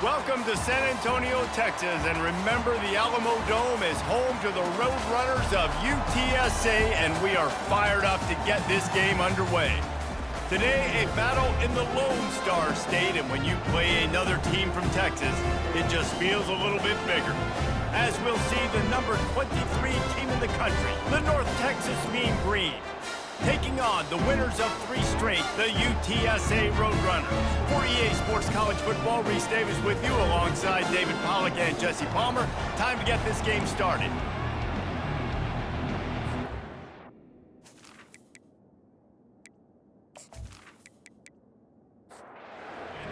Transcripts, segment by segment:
Welcome to San Antonio, Texas, and remember the Alamo Dome is home to the Roadrunners of UTSA, and we are fired up to get this game underway. Today, a battle in the Lone Star State, and when you play another team from Texas, it just feels a little bit bigger. As we'll see the number 23 team in the country, the North Texas Mean Green, taking on the winners of 3 straight, the UTSA Roadrunners. For EA Sports College Football, Reese Davis with you alongside David Pollack and Jesse Palmer. Time to get this game started.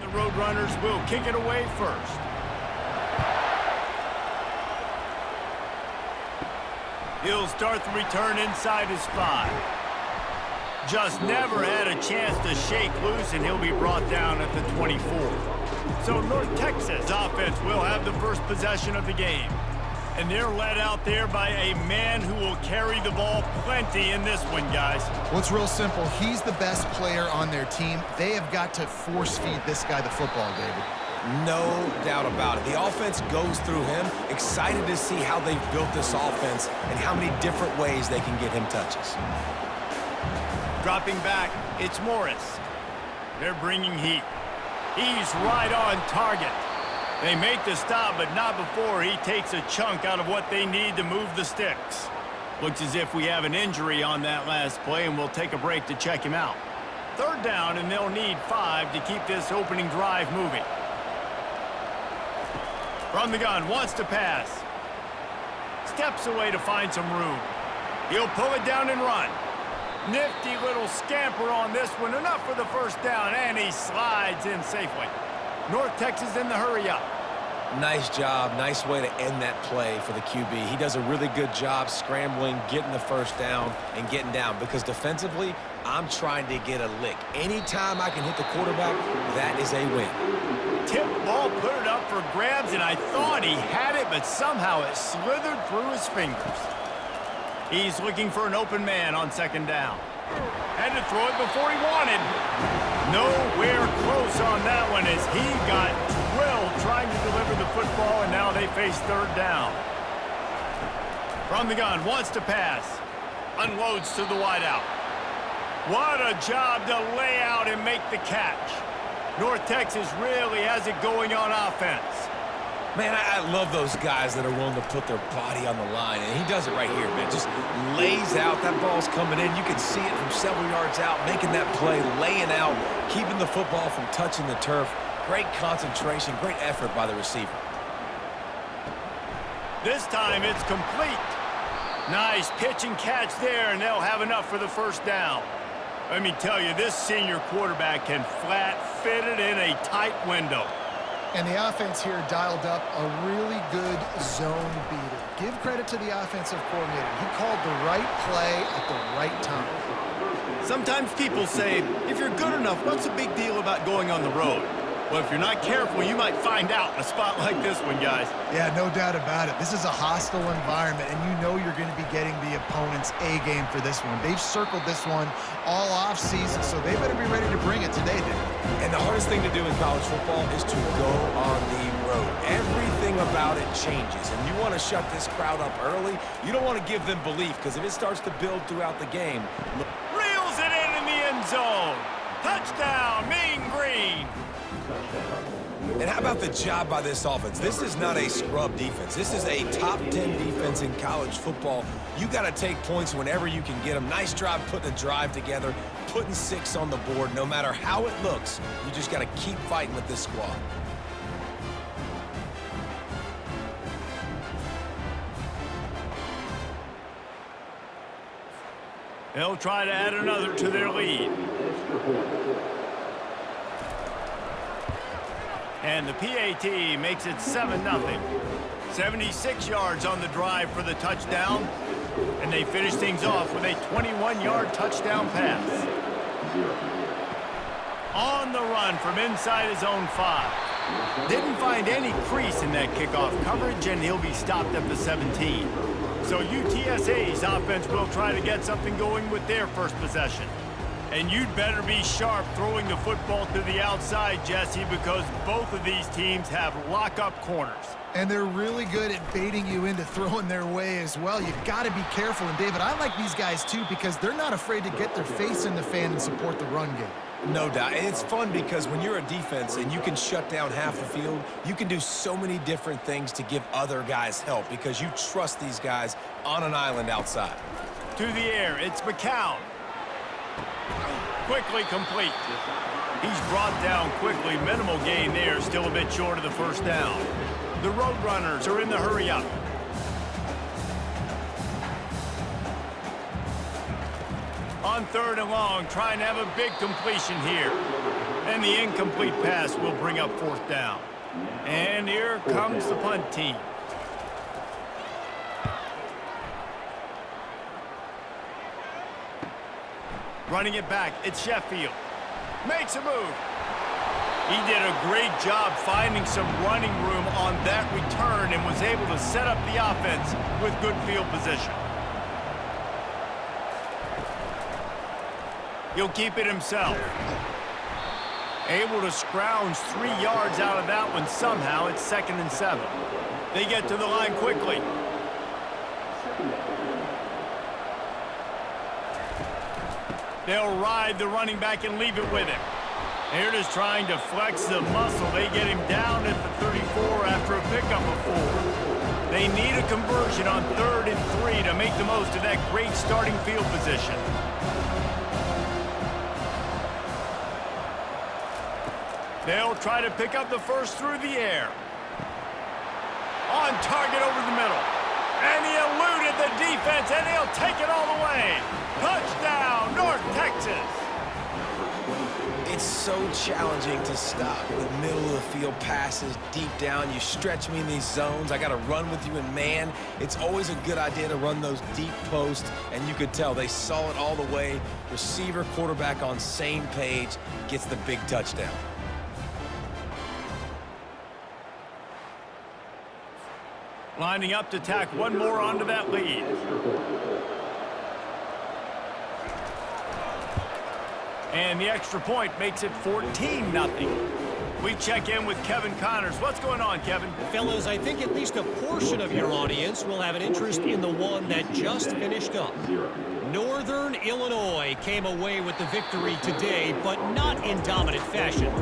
And the Roadrunners will kick it away first. He'll start the return inside his 5. Just never had a chance to shake loose, and he'll be brought down at the 24. So North Texas offense will have the first possession of the game. And they're led out there by a man who will carry the ball plenty in this one, guys. Well, it's real simple. He's the best player on their team. They have got to force-feed this guy the football, David. No doubt about it. The offense goes through him. Excited to see how they've built this offense and how many different ways they can get him touches. Dropping back, it's Morris. They're bringing heat. He's right on target. They make the stop, but not before he takes a chunk out of what they need to move the sticks. Looks as if we have an injury on that last play, and we'll take a break to check him out. 3rd down, and they'll need 5 to keep this opening drive moving. From the gun, wants to pass. Steps away to find some room. He'll pull it down and run. Nifty little scamper on this one, enough for the first down, and he slides in safely. North Texas in the hurry up. Nice job, nice way to end that play for the QB. He does a really good job scrambling, getting the first down, and getting down, because defensively, I'm trying to get a lick. Anytime I can hit the quarterback, that is a win. Tip ball, put it up for grabs, and I thought he had it, but somehow it slithered through his fingers. He's looking for an open man on 2nd down. Had to throw it before he wanted. Nowhere close on that one as he got drilled trying to deliver the football, and now they face 3rd down. From the gun, wants to pass. Unloads to the wideout. What a job to lay out and make the catch. North Texas really has it going on offense. Man, I love those guys that are willing to put their body on the line, and he does it right here, man. Just lays out. That ball's coming in. You can see it from several yards out, making that play, laying out, keeping the football from touching the turf. Great concentration, great effort by the receiver. This time it's complete. Nice pitch and catch there, and they'll have enough for the first down. Let me tell you, this senior quarterback can flat fit it in a tight window. And the offense here dialed up a really good zone beater. Give credit to the offensive coordinator. He called the right play at the right time. Sometimes people say, if you're good enough, what's the big deal about going on the road? Well, if you're not careful, you might find out in a spot like this one, guys. Yeah, no doubt about it. This is a hostile environment, and you know you're going to be getting the opponent's A-game for this one. They've circled this one all off-season, so they better be ready to bring it today, dude. And the hardest thing to do in college football is to go on the road. Everything about it changes, and you want to shut this crowd up early. You don't want to give them belief, because if it starts to build throughout the game... Reels it in the end zone. Touchdown, Mean Green. And how about the job by this offense? This is not a scrub defense. This is a top 10 defense in college football. You got to take points whenever you can get them. Nice job putting a drive together, putting 6 on the board. No matter how it looks, you just got to keep fighting with this squad. They'll try to add another to their lead. And the PAT makes it 7-0. 76 yards on the drive for the touchdown. And they finish things off with a 21-yard touchdown pass. On the run from inside his own 5. Didn't find any crease in that kickoff coverage, and he'll be stopped at the 17. So UTSA's offense will try to get something going with their first possession. And you'd better be sharp throwing the football to the outside, Jesse, because both of these teams have lock-up corners. And they're really good at baiting you into throwing their way as well. You've got to be careful. And, David, I like these guys, too, because they're not afraid to get their face in the fan and support the run game. No doubt. And it's fun because when you're a defense and you can shut down half the field, you can do so many different things to give other guys help because you trust these guys on an island outside. To the air, it's McCown. Quickly complete. He's brought down quickly. Minimal gain there, still a bit short of the first down. The Roadrunners are in the hurry-up. On 3rd and long, trying to have a big completion here. And the incomplete pass will bring up 4th down. And here comes the punt team. Running it back, it's Sheffield. Makes a move. He did a great job finding some running room on that return and was able to set up the offense with good field position. He'll keep it himself. Able to scrounge 3 yards out of that one somehow. It's 2nd and 7. They get to the line quickly. They'll ride the running back and leave it with him. They're just trying to flex the muscle. They get him down at the 34 after a pickup of 4. They need a conversion on 3rd and 3 to make the most of that great starting field position. They'll try to pick up the first through the air. On target over the middle. And he eluded the defense, and he'll take it all the way. Touchdown, North Texas. It's so challenging to stop. The middle of the field passes deep down. You stretch me in these zones. I got to run with you in man. It's always a good idea to run those deep posts, and you could tell they saw it all the way. Receiver, quarterback on same page, gets the big touchdown. Lining up to tack one more onto that lead. And the extra point makes it 14-0. We check in with Kevin Connors. What's going on, Kevin? Fellas, I think at least a portion of your audience will have an interest in the one that just finished up. Northern Illinois came away with the victory today, but not in dominant fashion.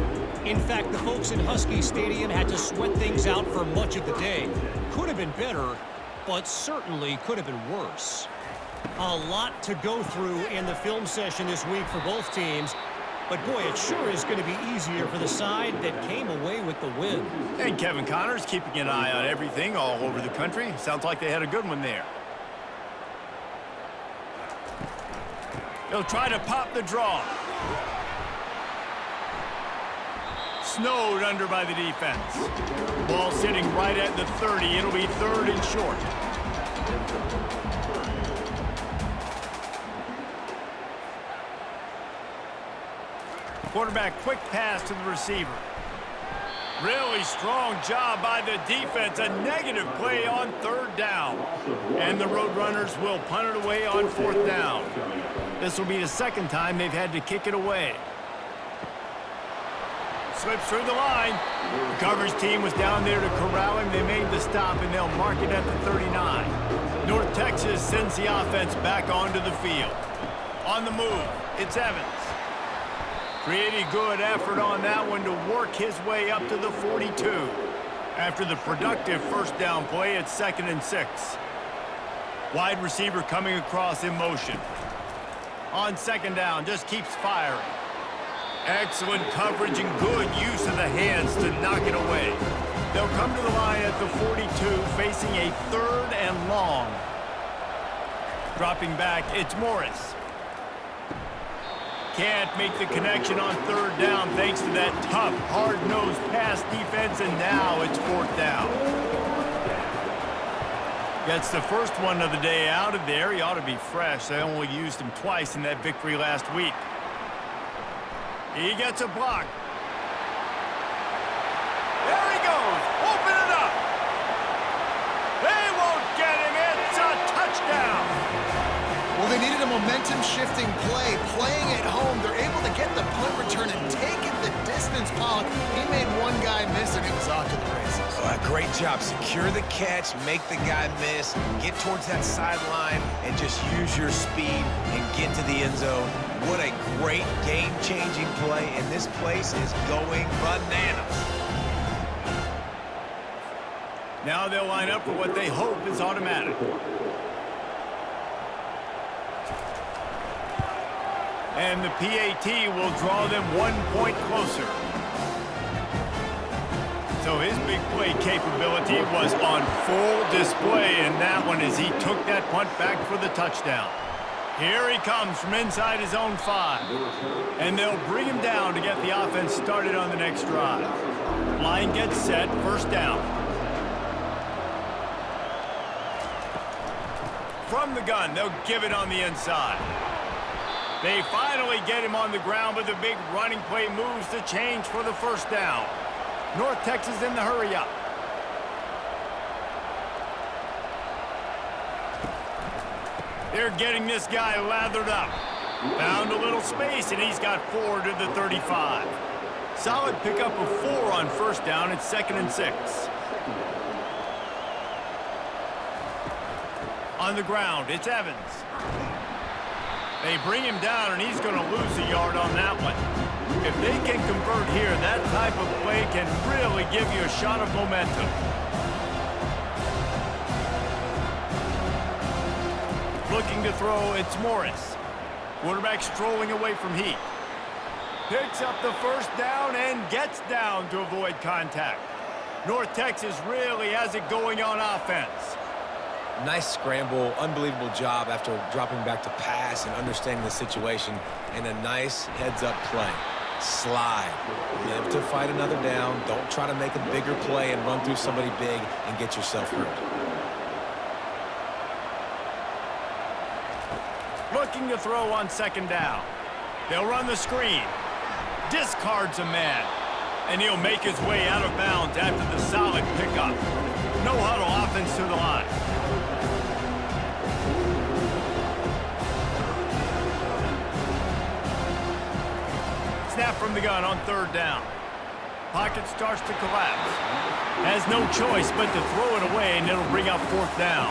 In fact, the folks in Husky Stadium had to sweat things out for much of the day. Could have been better, but certainly could have been worse. A lot to go through in the film session this week for both teams, but boy, it sure is going to be easier for the side that came away with the win. And Kevin Connors keeping an eye on everything all over the country. Sounds like they had a good one there. They'll try to pop the draw. Snowed under by the defense. Ball sitting right at the 30. It'll be 3rd and short. Quarterback, quick pass to the receiver. Really strong job by the defense. A negative play on 3rd down. And the Roadrunners will punt it away on 4th down. This will be the 2nd time they've had to kick it away. Slips through the line. The coverage team was down there to corral him. They made the stop, and they'll mark it at the 39. North Texas sends the offense back onto the field. On the move, it's Evans. Pretty good effort on that one to work his way up to the 42. After the productive first down play, it's 2nd and 6. Wide receiver coming across in motion. On 2nd down, just keeps firing. Excellent coverage and good use of the hands to knock it away. They'll come to the line at the 42, facing a 3rd and long. Dropping back, it's Morris. Can't make the connection on 3rd down thanks to that tough, hard-nosed pass defense, and now it's 4th down. Gets the first one of the day out of there. He ought to be fresh. They only used him twice in that victory last week. He gets a block. There he goes. Open it up. They won't get him. It's a touchdown. Well, they needed a momentum-shifting play. Playing at home, they're able to get the punt return and take it the distance. Pollock, he made one guy miss, and it was off to the races. Great job. Secure the catch, make the guy miss, get towards that sideline, and just use your speed and get to the end zone. What a great game-changing play, and this place is going bananas. Now they'll line up for what they hope is automatic. And the PAT will draw them 1 point closer. So his big play capability was on full display in that one as he took that punt back for the touchdown. Here he comes from inside his own 5. And they'll bring him down to get the offense started on the next drive. Line gets set, first down. From the gun, they'll give it on the inside. They finally get him on the ground, but the big running play moves the change for the first down. North Texas in the hurry up. They're getting this guy lathered up. Found a little space, and he's got 4 to the 35. Solid pickup of 4 on first down. It's 2nd and 6. On the ground, it's Evans. They bring him down, and he's going to lose a yard on that one. If they can convert here, that type of play can really give you a shot of momentum. Looking to throw, it's Morris. Quarterback strolling away from Heat. Picks up the first down and gets down to avoid contact. North Texas really has it going on offense. Nice scramble, unbelievable job after dropping back to pass and understanding the situation, and a nice heads-up play. Slide. Live to fight another down. Don't try to make a bigger play and run through somebody big and get yourself hurt. Looking to throw on 2nd down. They'll run the screen. Discards a man. And he'll make his way out of bounds after the solid pickup. No huddle offense to the line. Snap from the gun on 3rd down. Pocket starts to collapse. Has no choice but to throw it away, and it'll bring up 4th down.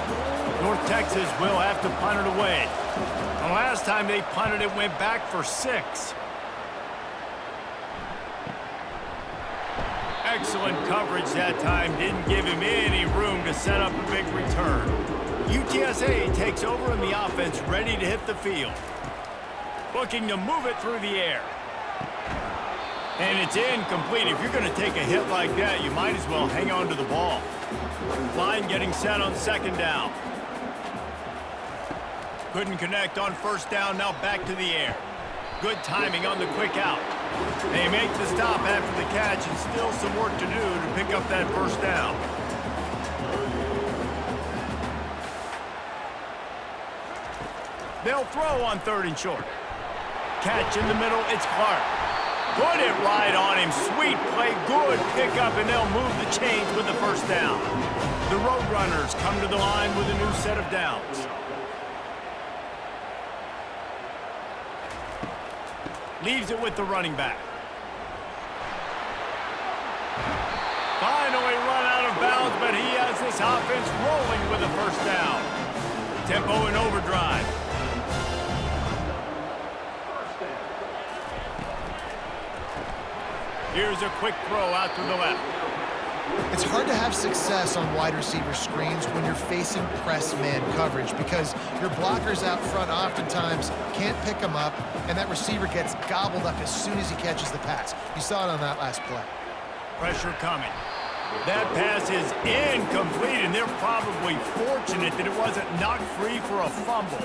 North Texas will have to punt it away. The last time they punted it went back for 6. Excellent coverage that time. Didn't give him any room to set up a big return. UTSA takes over in the offense, ready to hit the field. Looking to move it through the air. And it's incomplete. If you're going to take a hit like that, you might as well hang on to the ball. Line getting set on 2nd down. Couldn't connect on 1st down, now back to the air. Good timing on the quick out. They make the stop after the catch, and still some work to do to pick up that 1st down. They'll throw on 3rd and short. Catch in the middle, it's Clark. Put it right on him. Sweet play, good pickup, and they'll move the chains with the 1st down. The Roadrunners come to the line with a new set of downs. Leaves it with the running back. Finally run out of bounds, but he has this offense rolling with a 1st down. Tempo in overdrive. Here's a quick throw out to the left. It's hard to have success on wide receiver screens when you're facing press man coverage because your blockers out front oftentimes can't pick them up, and that receiver gets gobbled up as soon as he catches the pass. You saw it on that last play. Pressure coming. That pass is incomplete, and they're probably fortunate that it wasn't knocked free for a fumble.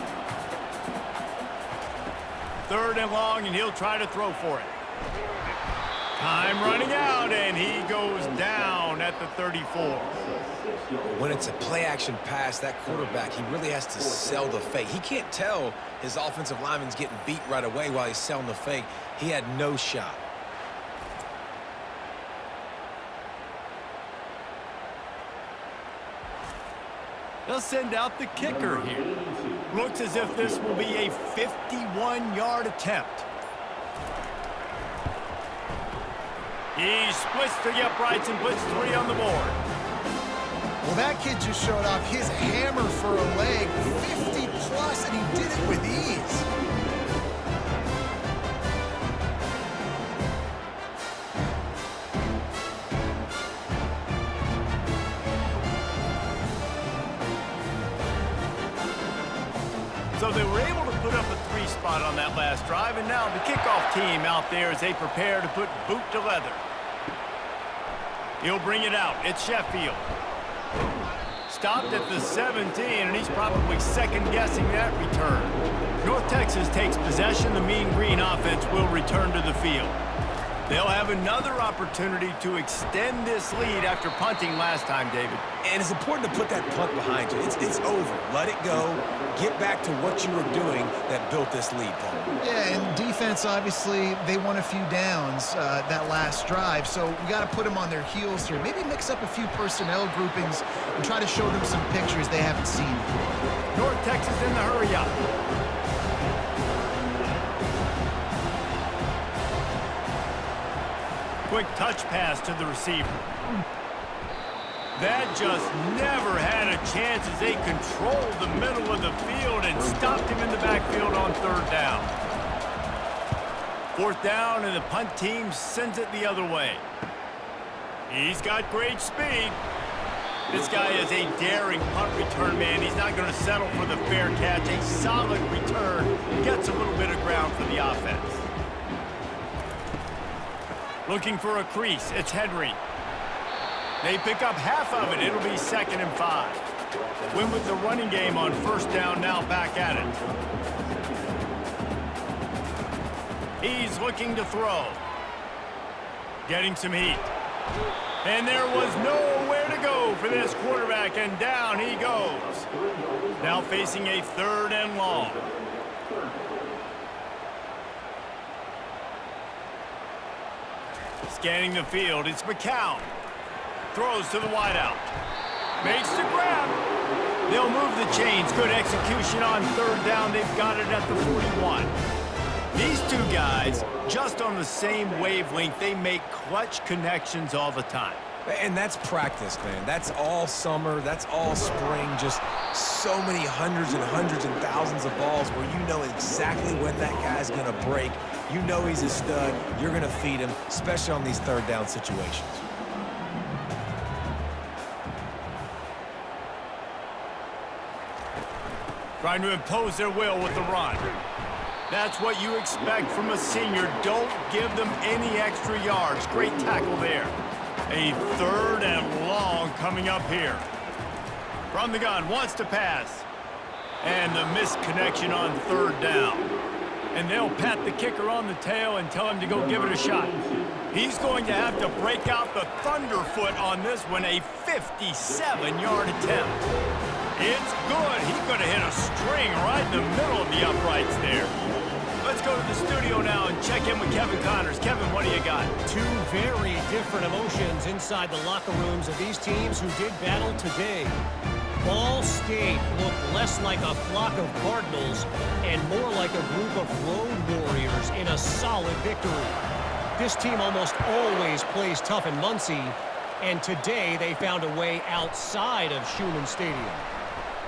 3rd and long, and he'll try to throw for it. Time running out, and he goes down at the 34. When it's a play-action pass, that quarterback, he really has to sell the fake. He can't tell his offensive lineman's getting beat right away while he's selling the fake. He had no shot. They'll send out the kicker here. Looks as if this will be a 51-yard attempt. He splits the uprights and puts 3 on the board. Well, that kid just showed off his hammer for a leg, 50-plus, and he did it with ease. So they were able to put up a 3 spot on that last drive, and now the kickoff team out there as they prepare to put boot to leather. He'll bring it out. It's Sheffield. Stopped at the 17, and he's probably second-guessing that return. North Texas takes possession. The Mean Green offense will return to the field. They'll have another opportunity to extend this lead after punting last time, David. And it's important to put that punt behind you. It's over. Let it go. Get back to what you were doing that built this lead, Paul. Yeah, and defense, obviously, they won a few downs that last drive, so we got to put them on their heels here. Maybe mix up a few personnel groupings and try to show them some pictures they haven't seen before. North Texas in the hurry-up. Quick touch pass to the receiver. That just never had a chance as they controlled the middle of the field and stopped him in the backfield on 3rd down. 4th down, and the punt team sends it the other way. He's got great speed. This guy is a daring punt return man. He's not going to settle for the fair catch. A solid return gets a little bit of ground for the offense. Looking for a crease. It's Henry. They pick up half of it. It'll be 2nd and 5. Win with the running game on 1st down, now back at it. He's looking to throw. Getting some heat. And there was nowhere to go for this quarterback, and down he goes. Now facing a 3rd and long. Scanning the field, it's McCown. Throws to the wideout. Makes the grab. They'll move the chains. Good execution on 3rd down. They've got it at the 41. These two guys, just on the same wavelength, they make clutch connections all the time. And that's practice, man. That's all summer. That's all spring. Just so many hundreds and thousands of balls where you know exactly when that guy's going to break. You know he's a stud. You're going to feed him, especially on these 3rd down situations. Trying to impose their will with the run. That's what you expect from a senior. Don't give them any extra yards. Great tackle there. A 3rd and long coming up here. From the gun, wants to pass. And the missed connection on 3rd down. And they'll pat the kicker on the tail and tell him to go give it a shot. He's going to have to break out the thunderfoot on this one, a 57-yard attempt. It's good. He's going to hit a string right in the middle of the uprights there. Let's go to the studio now and check in with Kevin Connors. Kevin, what do you got? 2 very different emotions inside the locker rooms of these teams who did battle today. Ball State looked less like a flock of Cardinals and more like a group of road warriors in a solid victory. This team almost always plays tough in Muncie, and today they found a way outside of Schumann Stadium.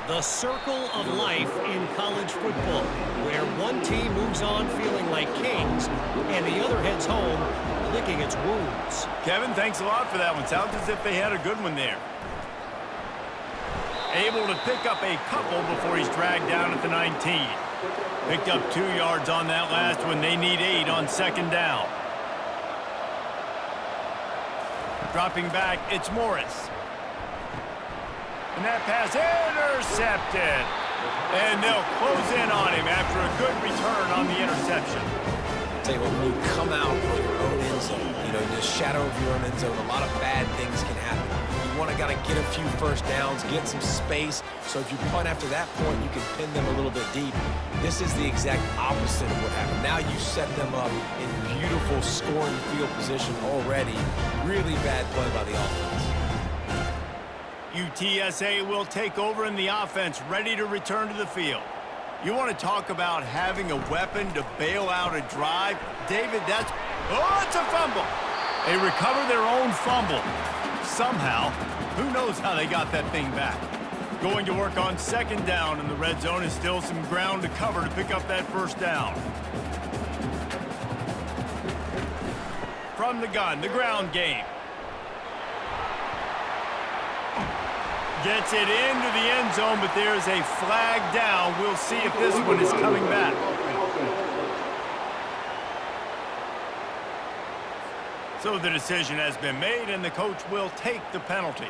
The circle of life in college football, where one team moves on feeling like kings and the other heads home licking its wounds. Kevin, thanks a lot for that one. Sounds as if they had a good one there. Able to pick up a couple before he's dragged down at the 19. Picked up 2 yards on that last one. They need 8 on 2nd down. Dropping back, it's Morris. And that pass intercepted. And they'll close in on him after a good return on the interception. Tell you what, when you come out of your own end zone, you know, in the shadow of your own end zone, a lot of bad things can happen. You want to gotta get a few 1st downs, get some space, so if you punt after that point, you can pin them a little bit deep. This is the exact opposite of what happened. Now you set them up in beautiful scoring field position already. Really bad play by the offense. UTSA will take over in the offense, ready to return to the field. You want to talk about having a weapon to bail out a drive? David, that's... Oh, it's a fumble! They recover their own fumble. Somehow, who knows how they got that thing back. Going to work on second down, and the red zone is still some ground to cover to pick up that first down. From the gun, the ground game. Gets it into the end zone, but there's a flag down. We'll see if this one is coming back. So the decision has been made, and the coach will take the penalty.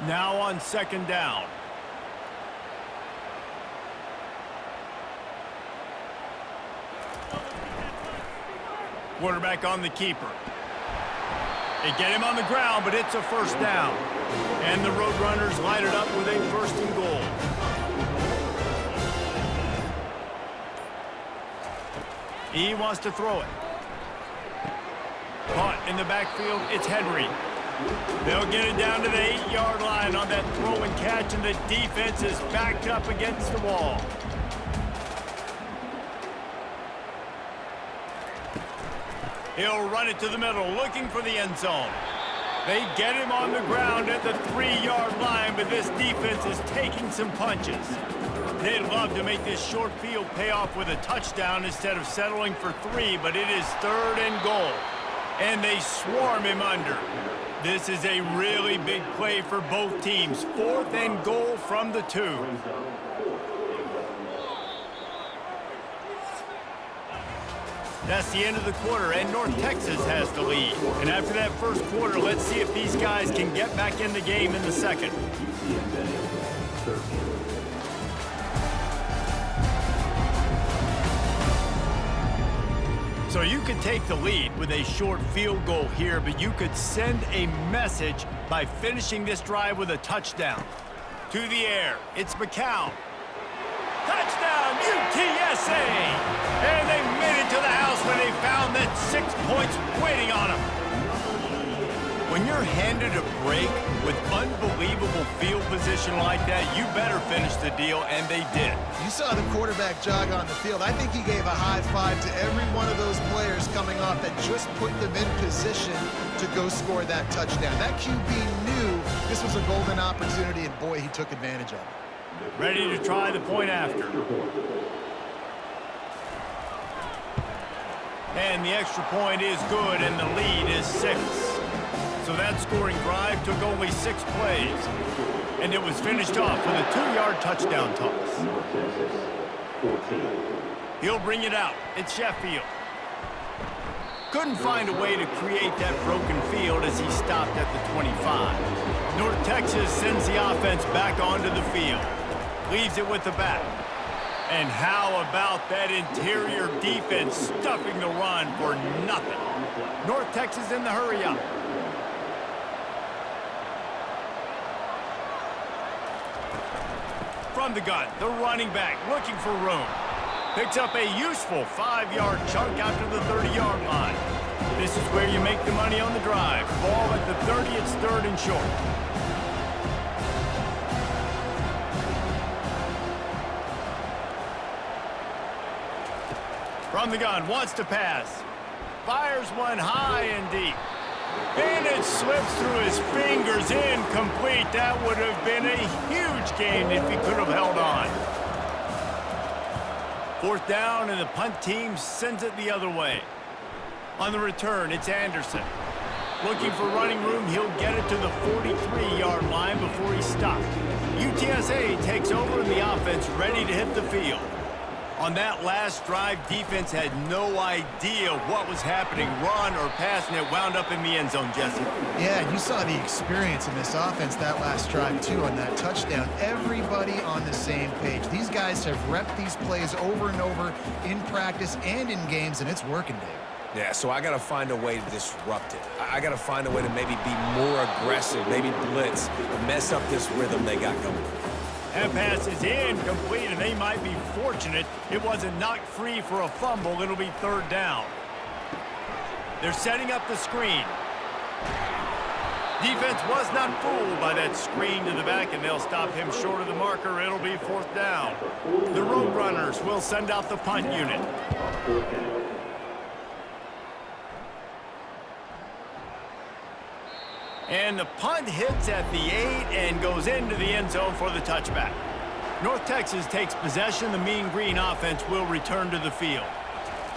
Now on second down. Quarterback on the keeper. They get him on the ground, but it's a first down. And the Roadrunners light it up with a first and goal. He wants to throw it. Caught in the backfield, it's Henry. They'll get it down to the 8-yard line on that throw and catch, and the defense is backed up against the wall. He'll run it to the middle, looking for the end zone. They get him on the ground at the 3-yard line, but this defense is taking some punches. They'd love to make this short field pay off with a touchdown instead of settling for 3, but it is third and goal. And they swarm him under. This is a really big play for both teams. Fourth and goal from the 2. That's the end of the quarter, and North Texas has the lead. And after that first quarter, let's see if these guys can get back in the game in the second. So you could take the lead with a short field goal here, but you could send a message by finishing this drive with a touchdown. To the air, it's McCown. Touchdown, UTSA! And they made it to the house when they found that 6 points waiting on them. When you're handed a break with unbelievable field position like that, you better finish the deal, and they did. You saw the quarterback jog on the field. I think he gave a high five to every one of those players coming off that just put them in position to go score that touchdown. That QB knew this was a golden opportunity, and boy, he took advantage of it. Ready to try the point after. And the extra point is good, and the lead is 6. So that scoring drive took only 6 plays. And it was finished off with a 2-yard touchdown toss. He'll bring it out. It's Sheffield. Couldn't find a way to create that broken field as he stopped at the 25. North Texas sends the offense back onto the field. Leaves it with the back. And how about that interior defense stuffing the run for nothing? North Texas in the hurry-up. From the gun, the running back looking for room. Picks up a useful 5-yard chunk out to the 30-yard line. This is where you make the money on the drive. Ball at the 30, it's third and short. From the gun, wants to pass. Fires one high and deep. And it slips through his fingers, incomplete. That would have been a huge gain if he could have held on. Fourth down, and the punt team sends it the other way. On the return, it's Anderson. Looking for running room, he'll get it to the 43-yard line before he stopped. UTSA takes over in the offense, ready to hit the field. On that last drive, defense had no idea what was happening, run or pass, and it wound up in the end zone, Jesse. Yeah, and you saw the experience in this offense that last drive, too, on that touchdown. Everybody on the same page. These guys have repped these plays over and over in practice and in games, and it's working, Dave. Yeah, so I got to find a way to disrupt it. I got to find a way to maybe be more aggressive, maybe blitz, mess up this rhythm they got going. That pass is incomplete, and they might be fortunate it wasn't knocked free for a fumble. It'll be third down. They're setting up the screen. Defense was not fooled by that screen to the back, and they'll stop him short of the marker. It'll be 4th down. The Roadrunners will send out the punt unit. And the punt hits at the 8 and goes into the end zone for the touchback. North Texas takes possession. The Mean Green offense will return to the field.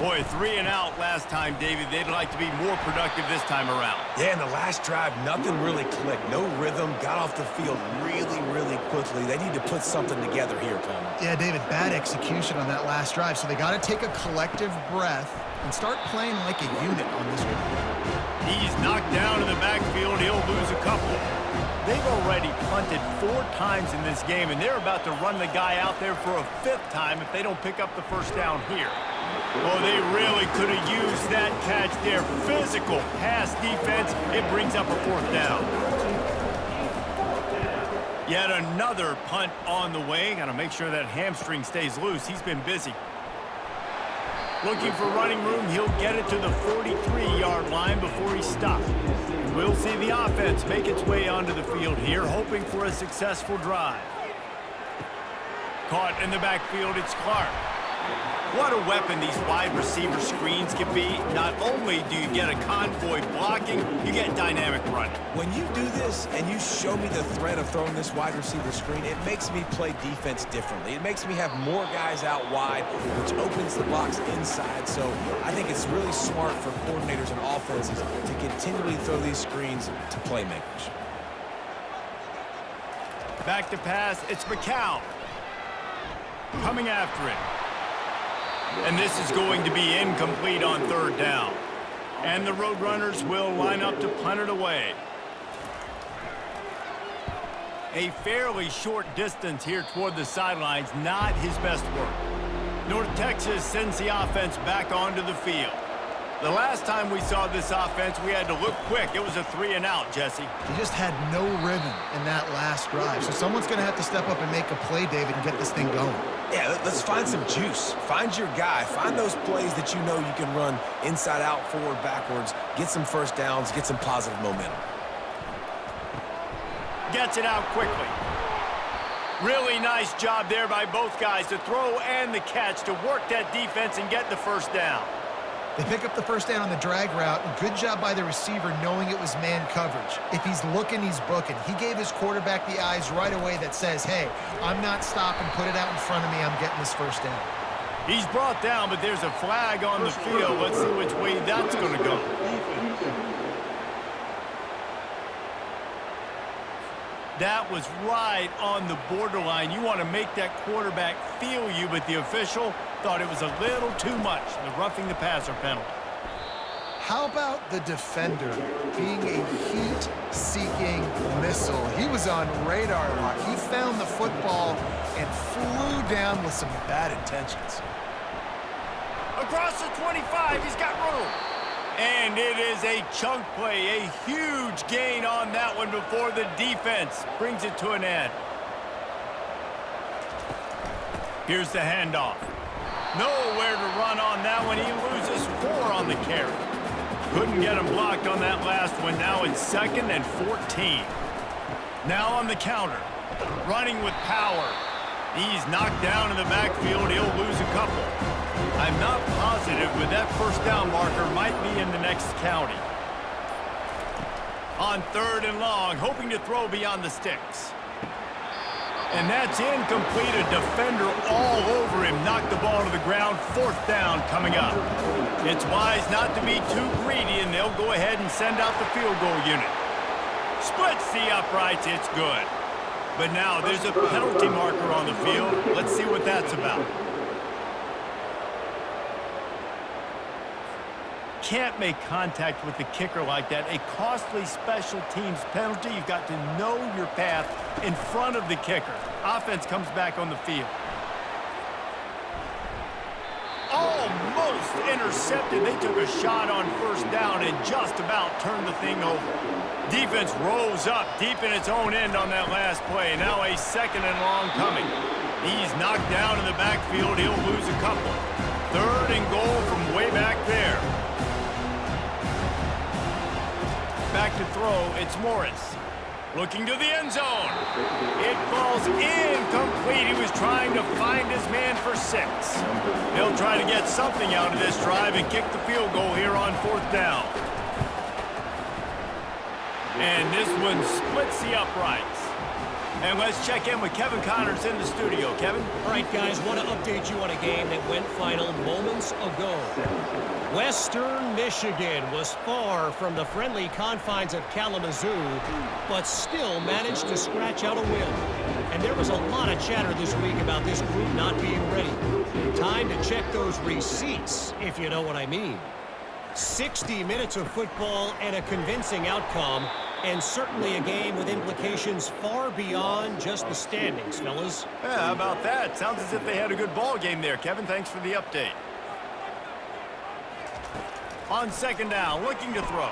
Boy, 3 and out last time, David. They'd like to be more productive this time around. Yeah, in the last drive, nothing really clicked. No rhythm, got off the field really, really quickly. They need to put something together here, Palmer. Yeah, David, bad execution on that last drive, so they got to take a collective breath and start playing like a unit on this one. He's knocked down in the backfield. He'll lose a couple. They've already punted 4 times in this game, and they're about to run the guy out there for a 5th time if they don't pick up the first down here. Well, they really could have used that catch there. Physical pass defense. It brings up a 4th down. Yet another punt on the way. Got to make sure that hamstring stays loose. He's been busy. Looking for running room. He'll get it to the 43-yard line before he stops. We'll see the offense make its way onto the field here, hoping for a successful drive. Caught in the backfield, it's Clark. What a weapon these wide receiver screens can be. Not only do you get a convoy blocking, you get dynamic running. When you do this and you show me the threat of throwing this wide receiver screen, it makes me play defense differently. It makes me have more guys out wide, which opens the box inside. So I think it's really smart for coordinators and offenses to continually throw these screens to playmakers. Back to pass, it's McCown. Coming after it. And this is going to be incomplete on 3rd down. And the Roadrunners will line up to punt it away. A fairly short distance here toward the sidelines, not his best work. North Texas sends the offense back onto the field. The last time we saw this offense, we had to look quick. It was a 3 and out, Jesse. He just had no rhythm in that last drive. So someone's going to have to step up and make a play, David, and get this thing going. Yeah, let's find some juice. Find your guy. Find those plays that you know you can run inside out, forward, backwards. Get some first downs. Get some positive momentum. Gets it out quickly. Really nice job there by both guys to throw and the catch to work that defense and get the first down. They pick up the first down on the drag route. Good job by the receiver knowing it was man coverage. If he's looking, he's booking. He gave his quarterback the eyes right away that says, hey, I'm not stopping. Put it out in front of me. I'm getting this first down. He's brought down, but there's a flag on the field. Let's see which way that's going to go. That was right on the borderline. You want to make that quarterback feel you, but the official thought it was a little too much, the roughing the passer penalty. How about the defender being a heat-seeking missile? He was on radar lock. He found the football and flew down with some bad intentions. Across the 25, he's got room. And it is a chunk play, a huge gain on that one before the defense brings it to an end. Here's the handoff. Nowhere to run on that one. He loses 4 on the carry. Couldn't get him blocked on that last one. Now it's 2nd and 14. Now on the counter. Running with power. He's knocked down in the backfield. He'll lose a couple. I'm not positive, but that first down marker might be in the next county. On 3rd and long, hoping to throw beyond the sticks. And that's incomplete. A defender all over him. Knocked the ball to the ground. 4th down coming up. It's wise not to be too greedy, and they'll go ahead and send out the field goal unit. Splits the uprights. It's good. But now there's a penalty marker on the field. Let's see what that's about. Can't make contact with the kicker like that. A costly special teams penalty. You've got to know your path in front of the kicker. Offense comes back on the field. Almost intercepted. They took a shot on 1st down and just about turned the thing over. Defense rolls up deep in its own end on that last play. Now a 2nd and long coming. He's knocked down in the backfield. He'll lose a couple. 3rd and goal from way back there. Back to throw. It's Morris. Looking to the end zone. It falls incomplete. He was trying to find his man for 6. He'll try to get something out of this drive and kick the field goal here on 4th down. And this one splits the uprights. And let's check in with Kevin Connors in the studio. Kevin? All right, guys, want to update you on a game that went final moments ago. Western Michigan was far from the friendly confines of Kalamazoo, but still managed to scratch out a win. And there was a lot of chatter this week about this group not being ready. Time to check those receipts, if you know what I mean. 60 minutes of football and a convincing outcome, and certainly a game with implications far beyond just the standings, fellas. Yeah, how about that? Sounds as if they had a good ball game there, Kevin. Thanks for the update. On 2nd down, looking to throw.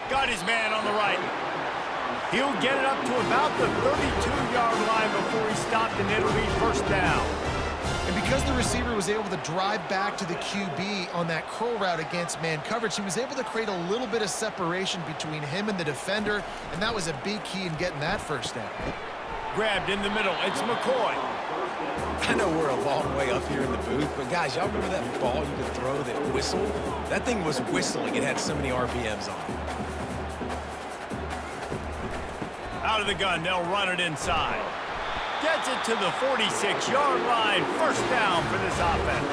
Got his man on the right. He'll get it up to about the 32-yard line before he stopped, and it'll be 1st down. And because the receiver was able to drive back to the QB on that curl route against man coverage, he was able to create a little bit of separation between him and the defender, and that was a big key in getting that 1st down. Grabbed in the middle. It's McCoy. I know we're a long way up here in the booth, but guys, y'all remember that ball you could throw that whistled? That thing was whistling. It had so many RPMs on it. Out of the gun, they'll run it inside. Gets it to the 46-yard line. 1st down for this offense.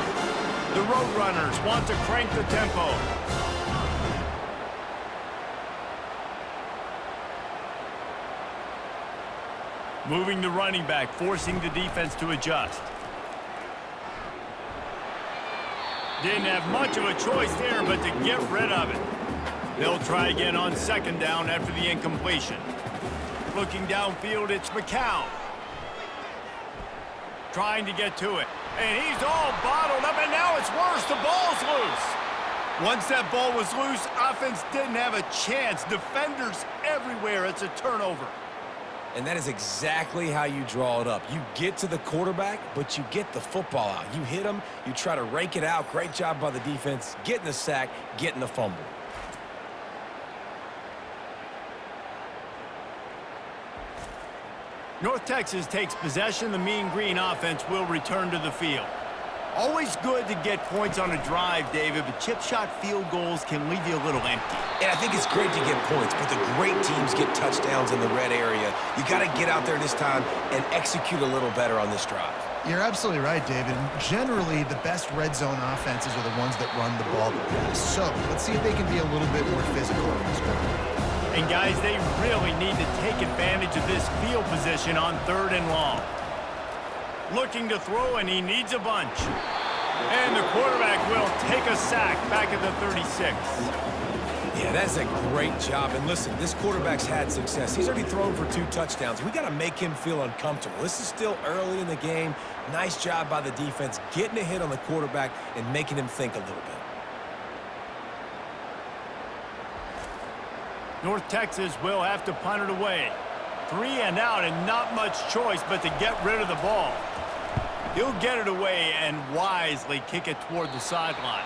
The Roadrunners want to crank the tempo. Moving the running back, forcing the defense to adjust. Didn't have much of a choice there, but to get rid of it. They'll try again on 2nd down after the incompletion. Looking downfield, it's McCown. Trying to get to it. And he's all bottled up, and now it's worse. The ball's loose. Once that ball was loose, offense didn't have a chance. Defenders everywhere. It's a turnover. And that is exactly how you draw it up. You get to the quarterback, but you get the football out. You hit him, you try to rake it out. Great job by the defense, getting the sack, getting the fumble. North Texas takes possession. The Mean Green offense will return to the field. Always good to get points on a drive, David, but chip shot field goals can leave you a little empty. And I think it's great to get points, but the great teams get touchdowns in the red area. You got to get out there this time and execute a little better on this drive. You're absolutely right, David. Generally, the best red zone offenses are the ones that run the ball the best. So let's see if they can be a little bit more physical in this drive. And guys, they really need to take advantage of this field position on 3rd and long. Looking to throw, and he needs a bunch. And the quarterback will take a sack back at the 36. Yeah, that's a great job. And listen, this quarterback's had success. He's already thrown for 2 touchdowns. We got to make him feel uncomfortable. This is still early in the game. Nice job by the defense, getting a hit on the quarterback and making him think a little bit. North Texas will have to punt it away. 3 and out, and not much choice but to get rid of the ball. He'll get it away and wisely kick it toward the sideline.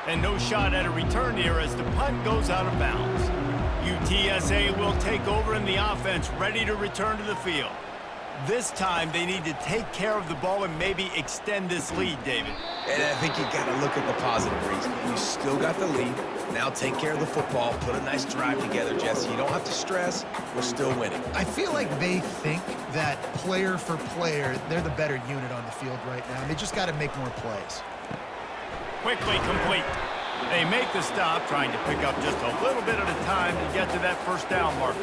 And no shot at a return here as the punt goes out of bounds. UTSA will take over in the offense, ready to return to the field. This time, they need to take care of the ball and maybe extend this lead, David. And I think you got to look at the positive reason. You still got the lead. Now take care of the football. Put a nice drive together, Jesse. You don't have to stress. We're still winning. I feel like they think that player for player, they're the better unit on the field right now. And they just got to make more plays. Quickly complete. They make the stop, trying to pick up just a little bit at a time to get to that 1st down marker.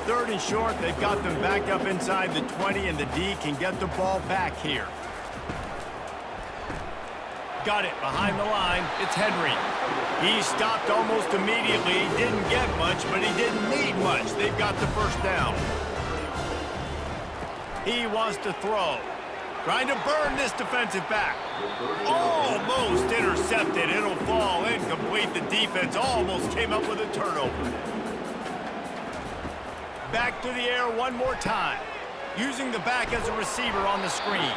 3rd and short, they've got them backed up inside the 20, and the D can get the ball back here. Got it behind the line. It's Henry. He stopped almost immediately. He didn't get much, but he didn't need much. They've got the 1st down. He wants to throw. Trying to burn this defensive back. Almost intercepted. It'll fall incomplete. The defense almost came up with a turnover. Back to the air one more time. Using the back as a receiver on the screen.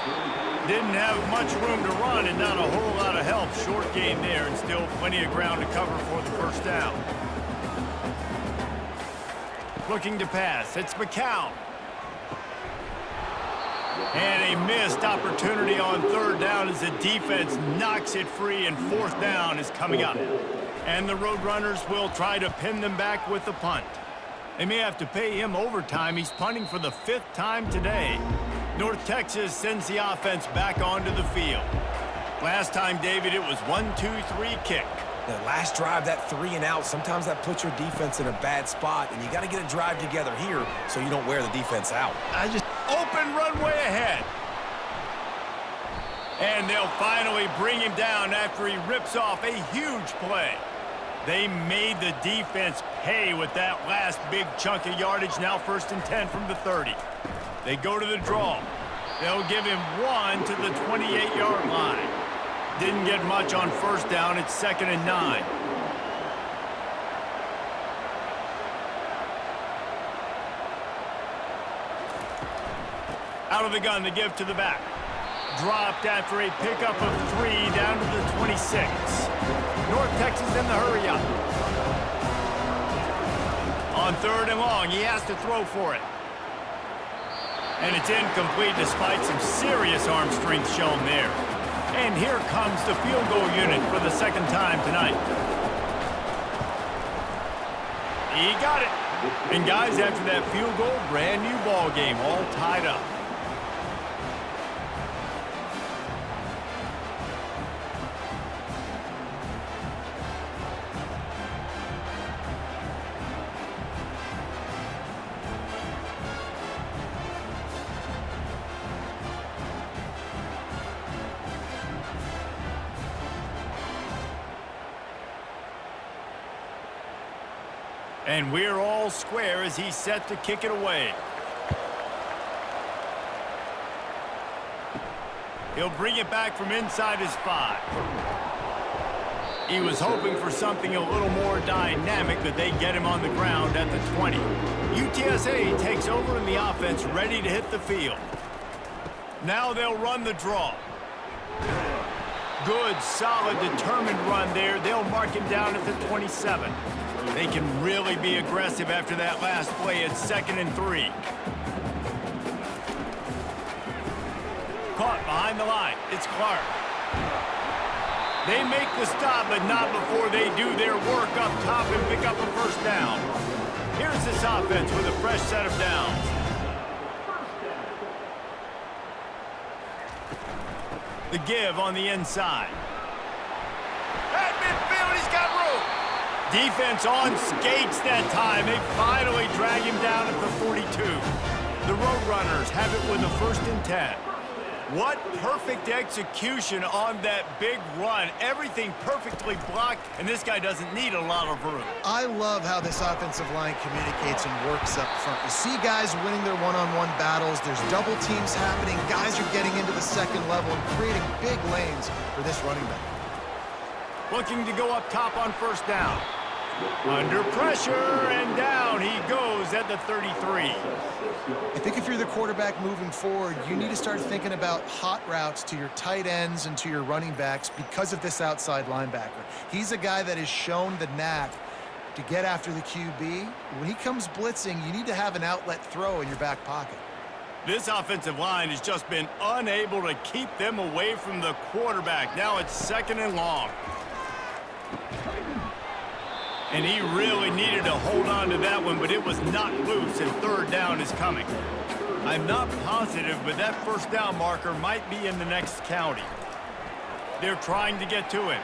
Didn't have much room to run and not a whole lot of help. Short game there and still plenty of ground to cover for the 1st down. Looking to pass. It's McCown. And a missed opportunity on third down as the defense knocks it free, and fourth down is coming up. And the Roadrunners will try to pin them back with the punt. They may have to pay him overtime. He's punting for the 5th time today. North Texas sends the offense back onto the field. Last time, David, it was 1-2-3 kick. The last drive, that 3 and out, sometimes that puts your defense in a bad spot, and you got to get a drive together here so you don't wear the defense out. Open runway ahead. And they'll finally bring him down after he rips off a huge play. They made the defense pay with that last big chunk of yardage. Now 1st and 10 from the 30. They go to the draw. They'll give him 1 to the 28-yard line. Didn't get much on 1st down. It's 2nd and 9. Out of the gun to give to the back. Dropped after a pickup of 3 down to the 26. North Texas in the hurry up. On 3rd and long, he has to throw for it. And it's incomplete despite some serious arm strength shown there. And here comes the field goal unit for the 2nd time tonight. He got it. And guys, after that field goal, brand new ball game, all tied up. And we're all square as he's set to kick it away. He'll bring it back from inside his 5. He was hoping for something a little more dynamic, but they get him on the ground at the 20. UTSA takes over in the offense, ready to hit the field. Now they'll run the draw. Good, solid, determined run there. They'll mark him down at the 27. They can really be aggressive after that last play. It's 2nd and 3. Caught behind the line. It's Clark. They make the stop, but not before they do their work up top and pick up a 1st down. Here's this offense with a fresh set of downs. The give on the inside. At midfield, he's got room. Defense on skates that time. They finally drag him down at the 42. The Roadrunners have it with a 1st and 10. What perfect execution on that big run. Everything perfectly blocked, and this guy doesn't need a lot of room. I love how this offensive line communicates and works up front. You see guys winning their one-on-one battles. There's double teams happening. Guys are getting into the 2nd level and creating big lanes for this running back. Looking to go up top on 1st down. Under pressure, and down he goes at the 33. I think if you're the quarterback moving forward, you need to start thinking about hot routes to your tight ends and to your running backs because of this outside linebacker. He's a guy that has shown the knack to get after the QB. When he comes blitzing, you need to have an outlet throw in your back pocket. This offensive line has just been unable to keep them away from the quarterback. Now it's 2nd and long. And he really needed to hold on to that one, but it was knocked loose, and 3rd down is coming. I'm not positive, but that 1st down marker might be in the next county. They're trying to get to him.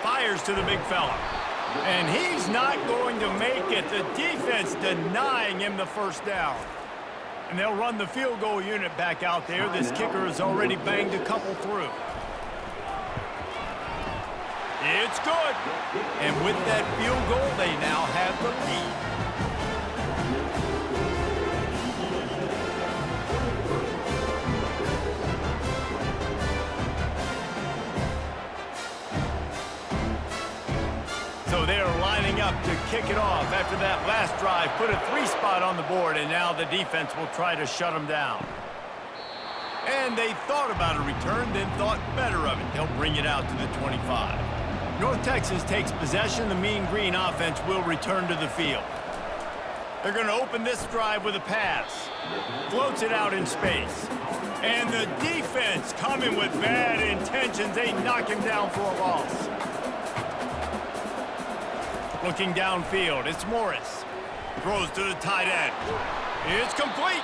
Fires to the big fella. And he's not going to make it. The defense denying him the 1st down. And they'll run the field goal unit back out there. This kicker has already banged a couple through. It's good. And with that field goal, they now have the lead. So they are lining up to kick it off after that last drive. Put a 3 spot on the board, and now the defense will try to shut them down. And they thought about a return, then thought better of it. They'll bring it out to the 25. North Texas takes possession. The Mean Green offense will return to the field. They're going to open this drive with a pass. Floats it out in space. And the defense coming with bad intentions. They knock him down for a loss. Looking downfield, it's Morris. Throws to the tight end. It's complete.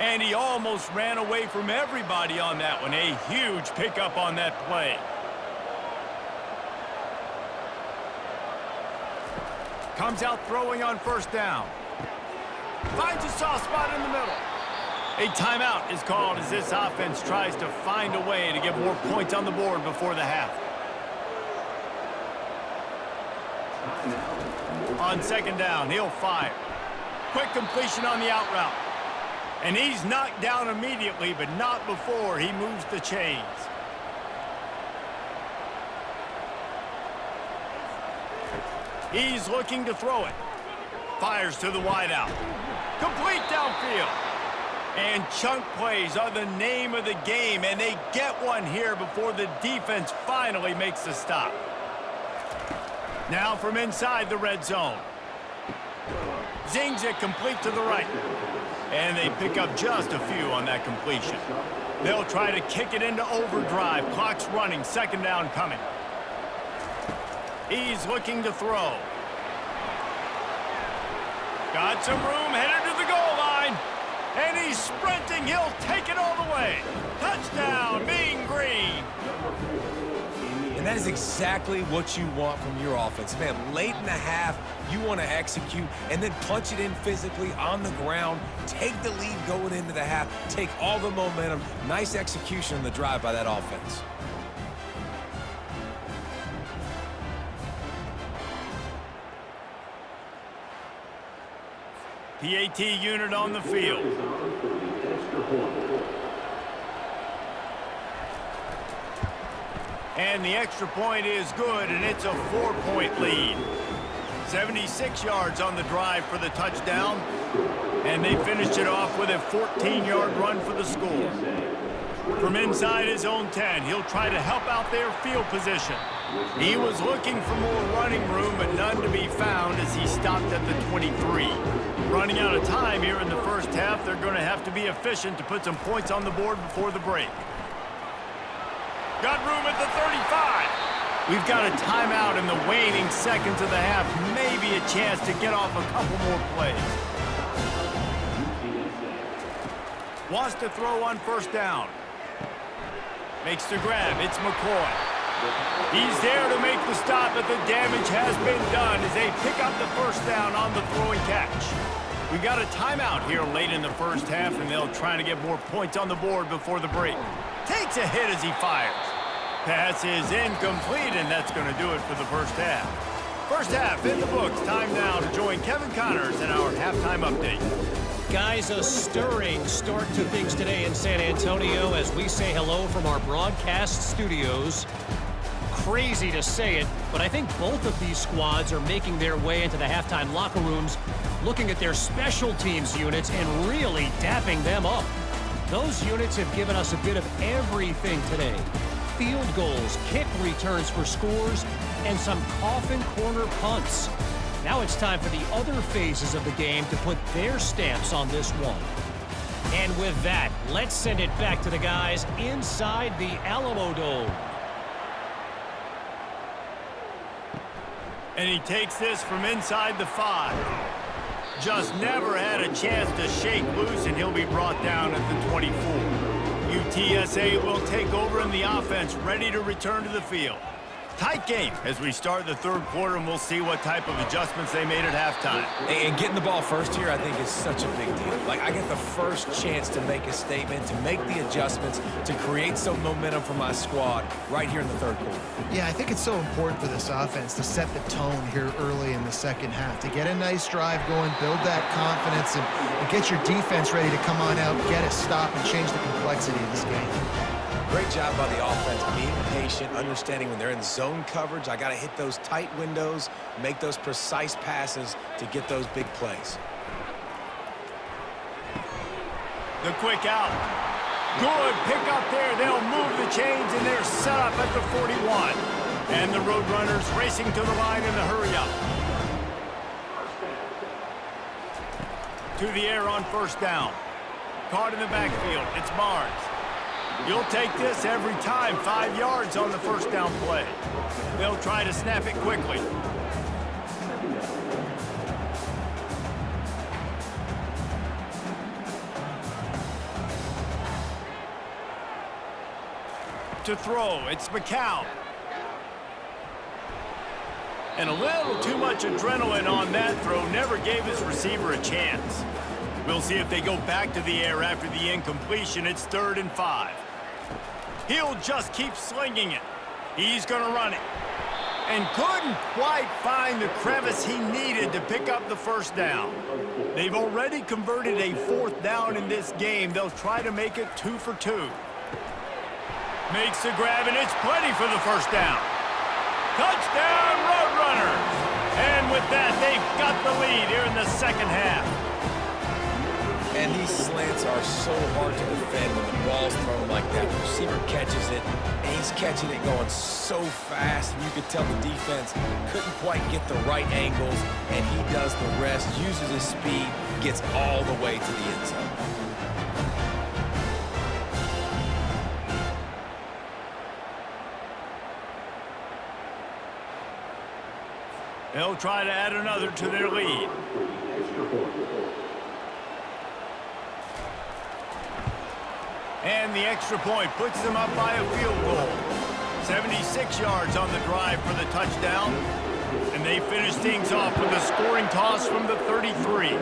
And he almost ran away from everybody on that one. A huge pickup on that play. Comes out throwing on first down. Finds a soft spot in the middle. A timeout is called as this offense tries to find a way to get more points on the board before the half. On second down, he'll fire. Quick completion on the out route. And he's knocked down immediately, but not before he moves the chains. He's looking to throw it. Fires to the wideout. Complete downfield. And chunk plays are the name of the game, and they get one here before the defense finally makes the stop. Now from inside the red zone. Zings it complete to the right. And they pick up just a few on that completion. They'll try to kick it into overdrive. Clock's running, second down coming. He's looking to throw. Got some room, headed to the goal line. And he's sprinting. He'll take it all the way. Touchdown, Mean Green. And that is exactly what you want from your offense. Man, late in the half, you want to execute and then punch it in physically on the ground. Take the lead going into the half. Take all the momentum. Nice execution on the drive by that offense. PAT unit on the field. And the extra point is good, and it's a 4-point lead. 76 yards on the drive for the touchdown. And they finished it off with a 14-yard run for the score. From inside his own 10, he'll try to help out their field position. He was looking for more running room, but none to be found as he stopped at the 23. Running out of time here in the first half, they're going to have to be efficient to put some points on the board before the break. Got room at the 35. We've got a timeout in the waning seconds of the half. Maybe a chance to get off a couple more plays. Wants to throw on first down. Makes the grab. It's McCoy. He's there to make the stop, but the damage has been done as they pick up the first down on the throwing catch. We got a timeout here late in the first half, and they'll try to get more points on the board before the break. Takes a hit as he fires. Pass is incomplete, and that's going to do it for the first half. First half in the books. Time now to join Kevin Connors in our halftime update. Guys, a stirring start to things today in San Antonio as we say hello from our broadcast studios. Crazy to say it, but I think both of these squads are making their way into the halftime locker rooms, looking at their special teams units and really dapping them up. Those units have given us a bit of everything today. Field goals, kick returns for scores, and some coffin corner punts. Now it's time for the other phases of the game to put their stamps on this one. And with that, let's send it back to the guys inside the Alamo Dome. And he takes this from inside the 5. Just never had a chance to shake loose, and he'll be brought down at the 24. UTSA will take over in the offense, ready to return to the field. Tight game as we start the third quarter, and we'll see what type of adjustments they made at halftime. And getting the ball first here, I think, is such a big deal. Like, I get the first chance to make a statement, to make the adjustments, to create some momentum for my squad right here in the third quarter. Yeah, I think it's so important for this offense to set the tone here early in the second half, to get a nice drive going, build that confidence, and get your defense ready to come on out, get a stop, and change the complexity of this game. Great job by the offense, being patient, understanding when they're in zone coverage, I got to hit those tight windows, make those precise passes to get those big plays. The quick out. Good pick up there. They'll move the chains, and they're set up at the 41. And the Roadrunners racing to the line in the hurry up. To the air on first down. Caught in the backfield. It's Barnes. You'll take this every time. 5 yards on the first down play. They'll try to snap it quickly. To throw, it's McCown. And a little too much adrenaline on that throw. Never gave his receiver a chance. We'll see if they go back to the air after the incompletion. It's 3rd and 5. He'll just keep slinging it. He's going to run it. And couldn't quite find the crevice he needed to pick up the first down. They've already converted a 4th down in this game. They'll try to make it 2 for 2. Makes the grab, and it's plenty for the first down. Touchdown, Roadrunners! And with that, they've got the lead here in the second half. And these slants are so hard to defend when the ball's thrown like that. The receiver catches it, and he's catching it going so fast, and you could tell the defense couldn't quite get the right angles, and he does the rest, uses his speed, gets all the way to the end zone. They'll try to add another to their lead. And the extra point puts them up by a field goal. 76 yards on the drive for the touchdown. And they finish things off with a scoring toss from the 33.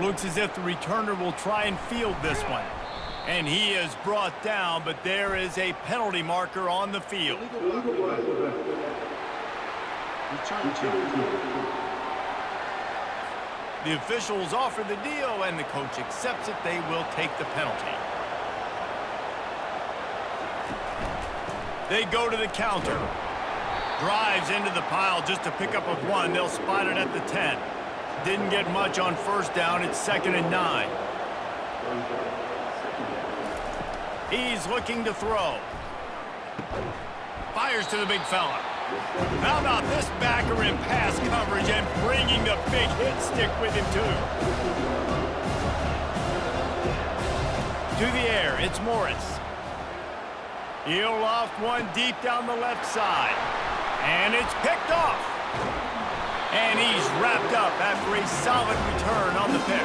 Looks as if the returner will try and field this one. And he is brought down, but there is a penalty marker on the field. The officials offer the deal, and the coach accepts it. They will take the penalty. They go to the counter. Drives into the pile just to pick up a 1. They'll spot it at the 10. Didn't get much on first down. It's 2nd and 9. He's looking to throw. Fires to the big fella. How about this backer in pass coverage and bringing the big hit stick with him, too? To the air, it's Morris. He'll loft one deep down the left side. And it's picked off. And he's wrapped up after a solid return on the pick.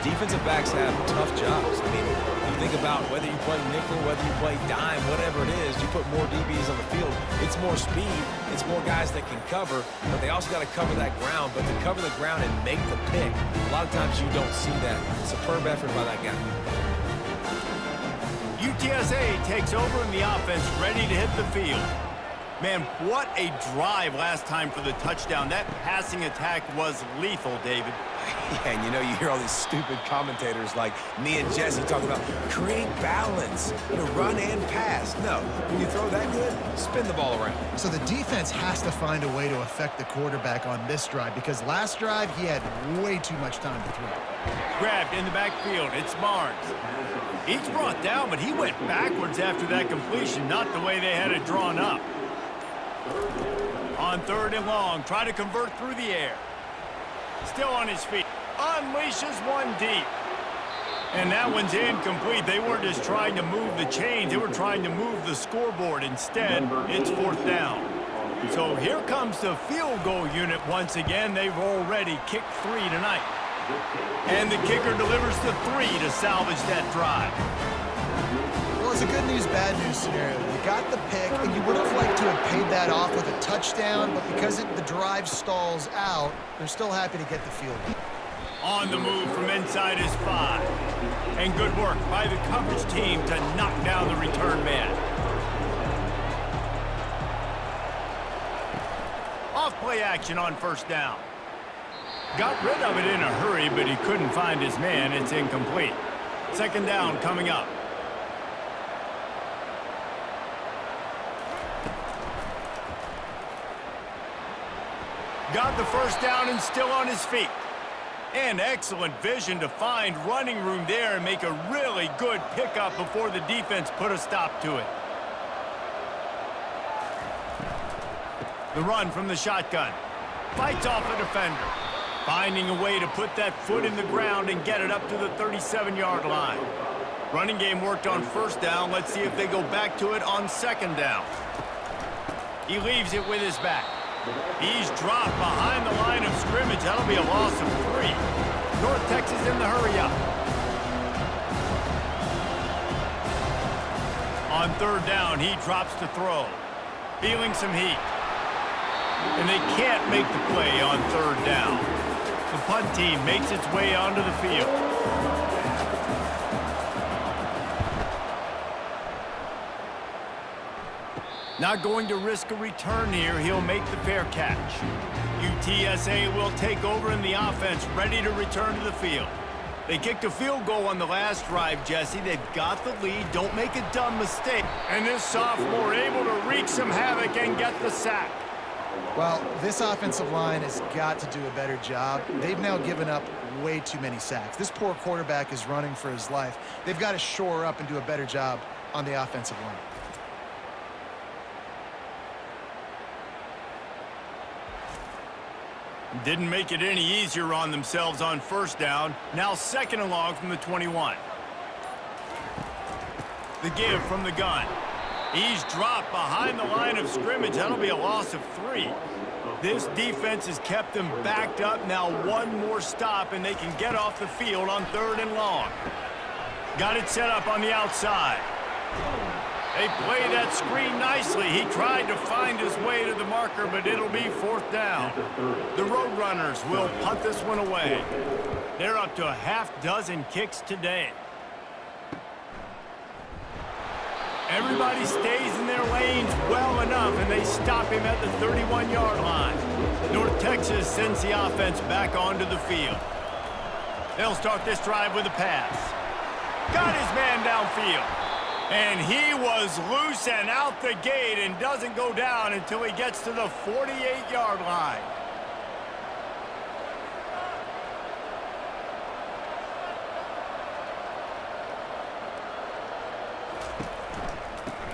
Defensive backs have tough jobs. I mean, you think about whether you play nickel, whether you play dime, whatever it is, you put more DBs on the field. It's more speed. It's more guys that can cover, but they also got to cover that ground. But to cover the ground and make the pick, a lot of times you don't see that. Superb effort by that guy. UTSA takes over in the offense, ready to hit the field. Man, what a drive last time for the touchdown. That passing attack was lethal, David. Yeah, and you know, you hear all these stupid commentators like me and Jesse talking about create balance, run and pass. No, when you throw that good, spin the ball around. So the defense has to find a way to affect the quarterback on this drive because last drive he had way too much time to throw. Grabbed in the backfield. It's Barnes. He's brought down, but he went backwards after that completion, not the way they had it drawn up. On 3rd and long, try to convert through the air. Still on his feet. Unleashes one deep. And that one's incomplete. They weren't just trying to move the chains. They were trying to move the scoreboard. Instead, it's 4th down. So here comes the field goal unit once again. They've already kicked 3 tonight. And the kicker delivers the 3 to salvage that drive. Well, it's a good news, bad news scenario. You got the pick, and you would have liked to have paid that off with a touchdown, but because the drive stalls out, they're still happy to get the field goal. On the move from inside his 5. And good work by the coverage team to knock down the return man. Off play action on first down. Got rid of it in a hurry, but he couldn't find his man. It's incomplete. 2nd down coming up. Got the first down and still on his feet. And excellent vision to find running room there and make a really good pickup before the defense put a stop to it. The run from the shotgun. Fights off a defender. Finding a way to put that foot in the ground and get it up to the 37-yard line. Running game worked on first down. Let's see if they go back to it on second down. He leaves it with his back. He's dropped behind the line of scrimmage. That'll be a loss of 3. North Texas in the hurry-up. On third down, he drops to throw. Feeling some heat. And they can't make the play on third down. The punt team makes its way onto the field. Not going to risk a return here. He'll make the fair catch. UTSA will take over in the offense, ready to return to the field. They kicked a field goal on the last drive, Jesse. They've got the lead. Don't make a dumb mistake. And this sophomore able to wreak some havoc and get the sack. Well, this offensive line has got to do a better job. They've now given up way too many sacks. This poor quarterback is running for his life. They've got to shore up and do a better job on the offensive line. Didn't make it any easier on themselves on first down. Now second and long from the 21. The give from the gun. He's dropped behind the line of scrimmage. That'll be a loss of 3. This defense has kept them backed up. Now one more stop, and they can get off the field on third and long. Got it set up on the outside. They play that screen nicely. He tried to find his way to the marker, but it'll be fourth down. The Roadrunners will punt this one away. They're up to a half-dozen kicks today. Everybody stays in their lanes well enough, and they stop him at the 31-yard line. North Texas sends the offense back onto the field. They'll start this drive with a pass. Got his man downfield. And he was loose and out the gate and doesn't go down until he gets to the 48-yard line.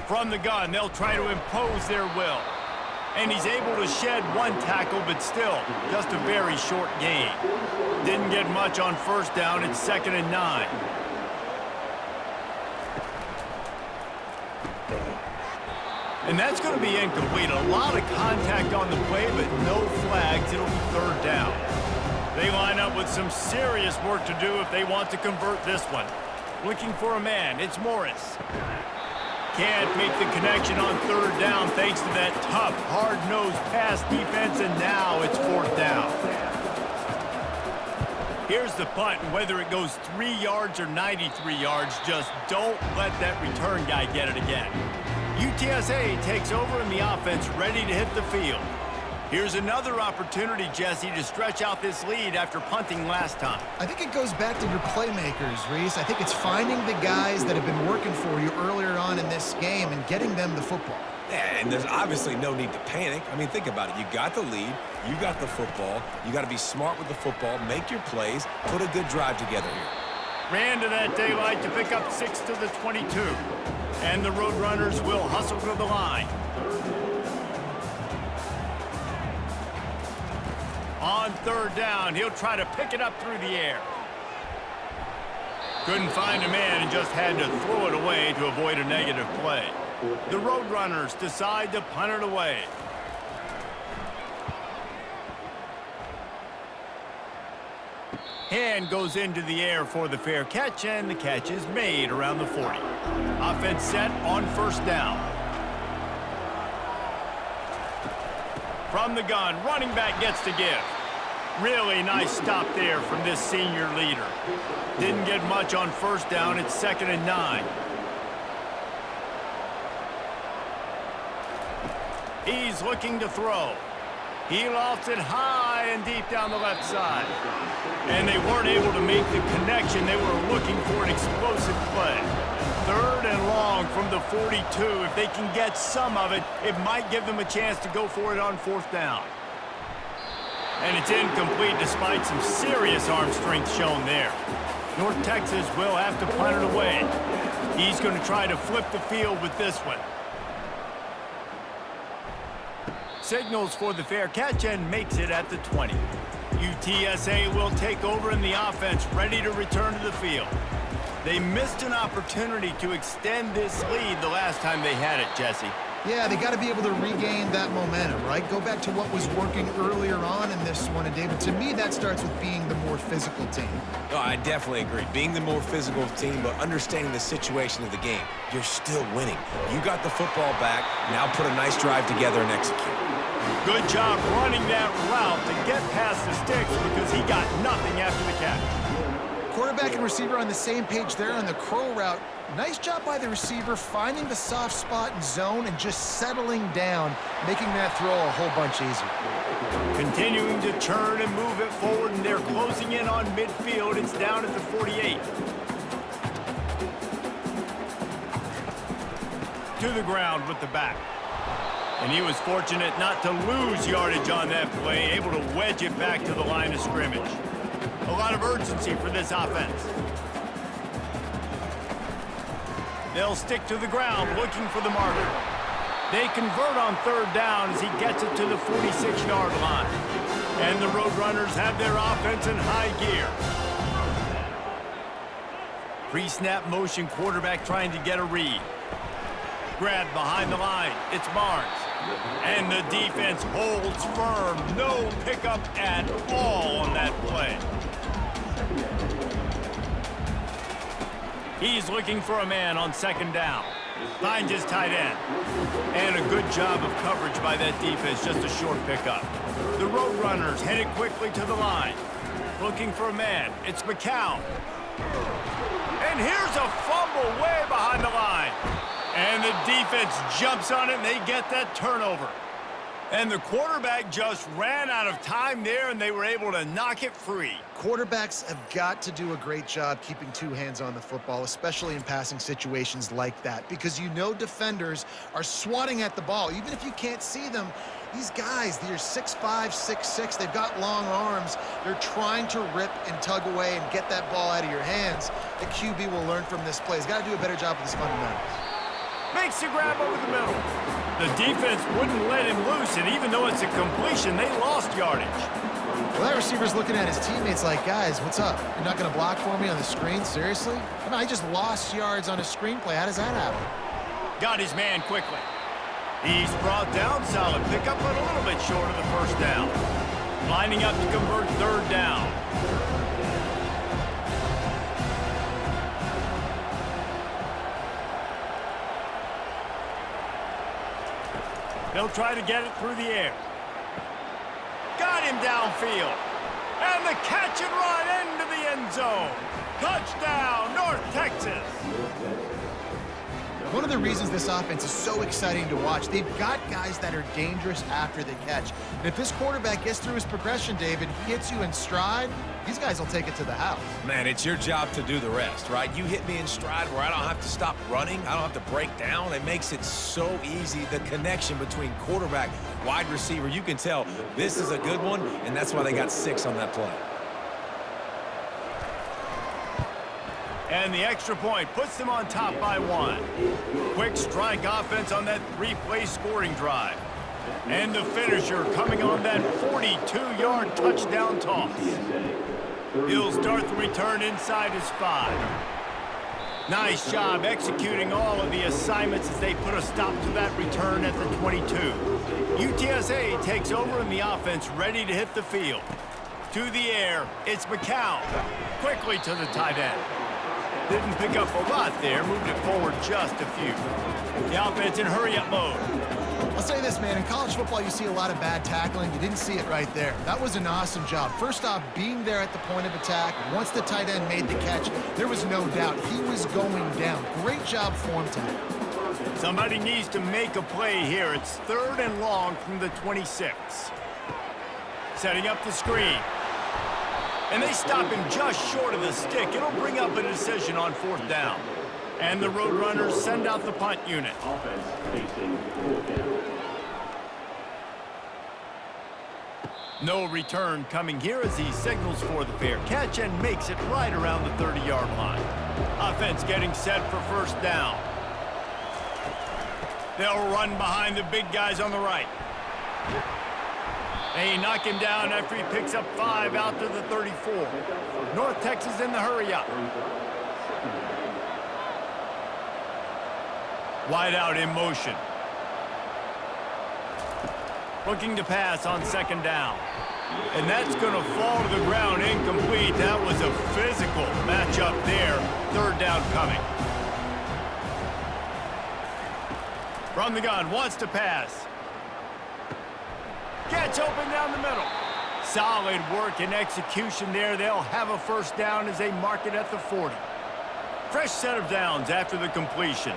From the gun, they'll try to impose their will. And he's able to shed one tackle, but still, just a very short gain. Didn't get much on first down. It's second and 9. And that's going to be incomplete. A lot of contact on the play, but no flags. It'll be third down. They line up with some serious work to do if they want to convert this one. Looking for a man. It's Morris. Can't make the connection on third down thanks to that tough, hard-nosed pass defense, and now it's fourth down. Here's the punt, and whether it goes 3 yards or 93 yards, just don't let that return guy get it again. UTSA takes over in the offense, ready to hit the field. Here's another opportunity, Jesse, to stretch out this lead after punting last time. I think it goes back to your playmakers, Reese. I think it's finding the guys that have been working for you earlier on in this game and getting them the football. Yeah, and there's obviously no need to panic. I mean, think about it. You got the lead. You got the football. You got to be smart with the football. Make your plays. Put a good drive together here. Ran to that daylight to pick up 6 to the 22. And the Roadrunners will hustle to the line. On third down, he'll try to pick it up through the air. Couldn't find a man and just had to throw it away to avoid a negative play. The Roadrunners decide to punt it away. Hand goes into the air for the fair catch, and the catch is made around the 40. Offense set on first down. From the gun, running back gets to give. Really nice stop there from this senior leader. Didn't get much on first down. It's second and 9. He's looking to throw. He lofts it high and deep down the left side. And they weren't able to make the connection. They were looking for an explosive play. Third and long from the 42. If they can get some of it, it might give them a chance to go for it on fourth down. And it's incomplete despite some serious arm strength shown there. North Texas will have to punt it away. He's going to try to flip the field with this one. Signals for the fair catch and makes it at the 20. UTSA will take over in the offense, ready to return to the field. They missed an opportunity to extend this lead the last time they had it, Jesse. Yeah, they got to be able to regain that momentum, right? Go back to what was working earlier on in this one. And, David, to me, that starts with being the more physical team. Oh, I definitely agree. Being the more physical team, but understanding the situation of the game. You're still winning. You got the football back. Now put a nice drive together and execute. Good job running that route to get past the sticks because he got nothing after the catch. Quarterback and receiver on the same page there on the curl route. Nice job by the receiver finding the soft spot and zone and just settling down, making that throw a whole bunch easier. Continuing to turn and move it forward, and they're closing in on midfield. It's down at the 48. To the ground with the back. And he was fortunate not to lose yardage on that play, able to wedge it back to the line of scrimmage. A lot of urgency for this offense. They'll stick to the ground looking for the marker. They convert on third down as he gets it to the 46-yard line. And the Roadrunners have their offense in high gear. Pre-snap motion, quarterback trying to get a read. Grab behind the line. It's Barnes. And the defense holds firm. No pickup at all on that play. He's looking for a man on second down. Finds his tight end. And a good job of coverage by that defense, just a short pickup. The Roadrunners headed quickly to the line. Looking for a man. It's McCown. And here's a fumble way behind the line. And the defense jumps on it, and they get that turnover. And the quarterback just ran out of time there, and they were able to knock it free. Quarterbacks have got to do a great job keeping two hands on the football, especially in passing situations like that, because you know defenders are swatting at the ball. Even if you can't see them, these guys, they're 6'5", 6'6", they've got long arms. They're trying to rip and tug away and get that ball out of your hands. The QB will learn from this play. He's got to do a better job with his fundamentals. Makes the grab over the middle. The defense wouldn't let him loose, and even though it's a completion, they lost yardage. Well, that receiver's looking at his teammates like, guys, what's up? You're not going to block for me on the screen? Seriously? I mean, I just lost yards on a screenplay. How does that happen? Got his man quickly. He's brought down. Solid pickup, but a little bit short of the first down. Lining up to convert third down. They'll try to get it through the air. Got him downfield. And the catch and run into the end zone. Touchdown, North Texas. One of the reasons this offense is so exciting to watch, they've got guys that are dangerous after the catch. And if this quarterback gets through his progression, David, hits you in stride, these guys will take it to the house. Man, it's your job to do the rest, right? You hit me in stride where I don't have to stop running. I don't have to break down. It makes it so easy, the connection between quarterback, wide receiver. You can tell this is a good one, and that's why they got 6 on that play. And the extra point puts them on top by 1. Quick strike offense on that 3-play scoring drive. And the finisher coming on that 42-yard touchdown toss. He'll start the return inside his 5. Nice job executing all of the assignments as they put a stop to that return at the 22. UTSA takes over in the offense, ready to hit the field. To the air, it's McCown. Quickly to the tight end. Didn't pick up a lot there, moved it forward just a few. The offense in hurry-up mode. I'll say this, man, in college football you see a lot of bad tackling. You didn't see it right there. That was an awesome job. First off, being there at the point of attack. Once the tight end made the catch, there was no doubt he was going down. Great job form time. Somebody needs to make a play here. It's 3rd and long from the 26. Setting up the screen. And they stop him just short of the stick. It'll bring up a decision on 4th down. And the Roadrunners send out the punt unit. No return coming here as he signals for the fair catch and makes it right around the 30-yard line. Offense getting set for 1st down. They'll run behind the big guys on the right. They knock him down after he picks up 5 out to the 34. North Texas in the hurry up. Wide out in motion. Looking to pass on 2nd down. And that's going to fall to the ground incomplete. That was a physical matchup there. 3rd down coming. From the gun, wants to pass. Gets open down the middle. Solid work and execution there. They'll have a 1st down as they mark it at the 40. Fresh set of downs after the completion.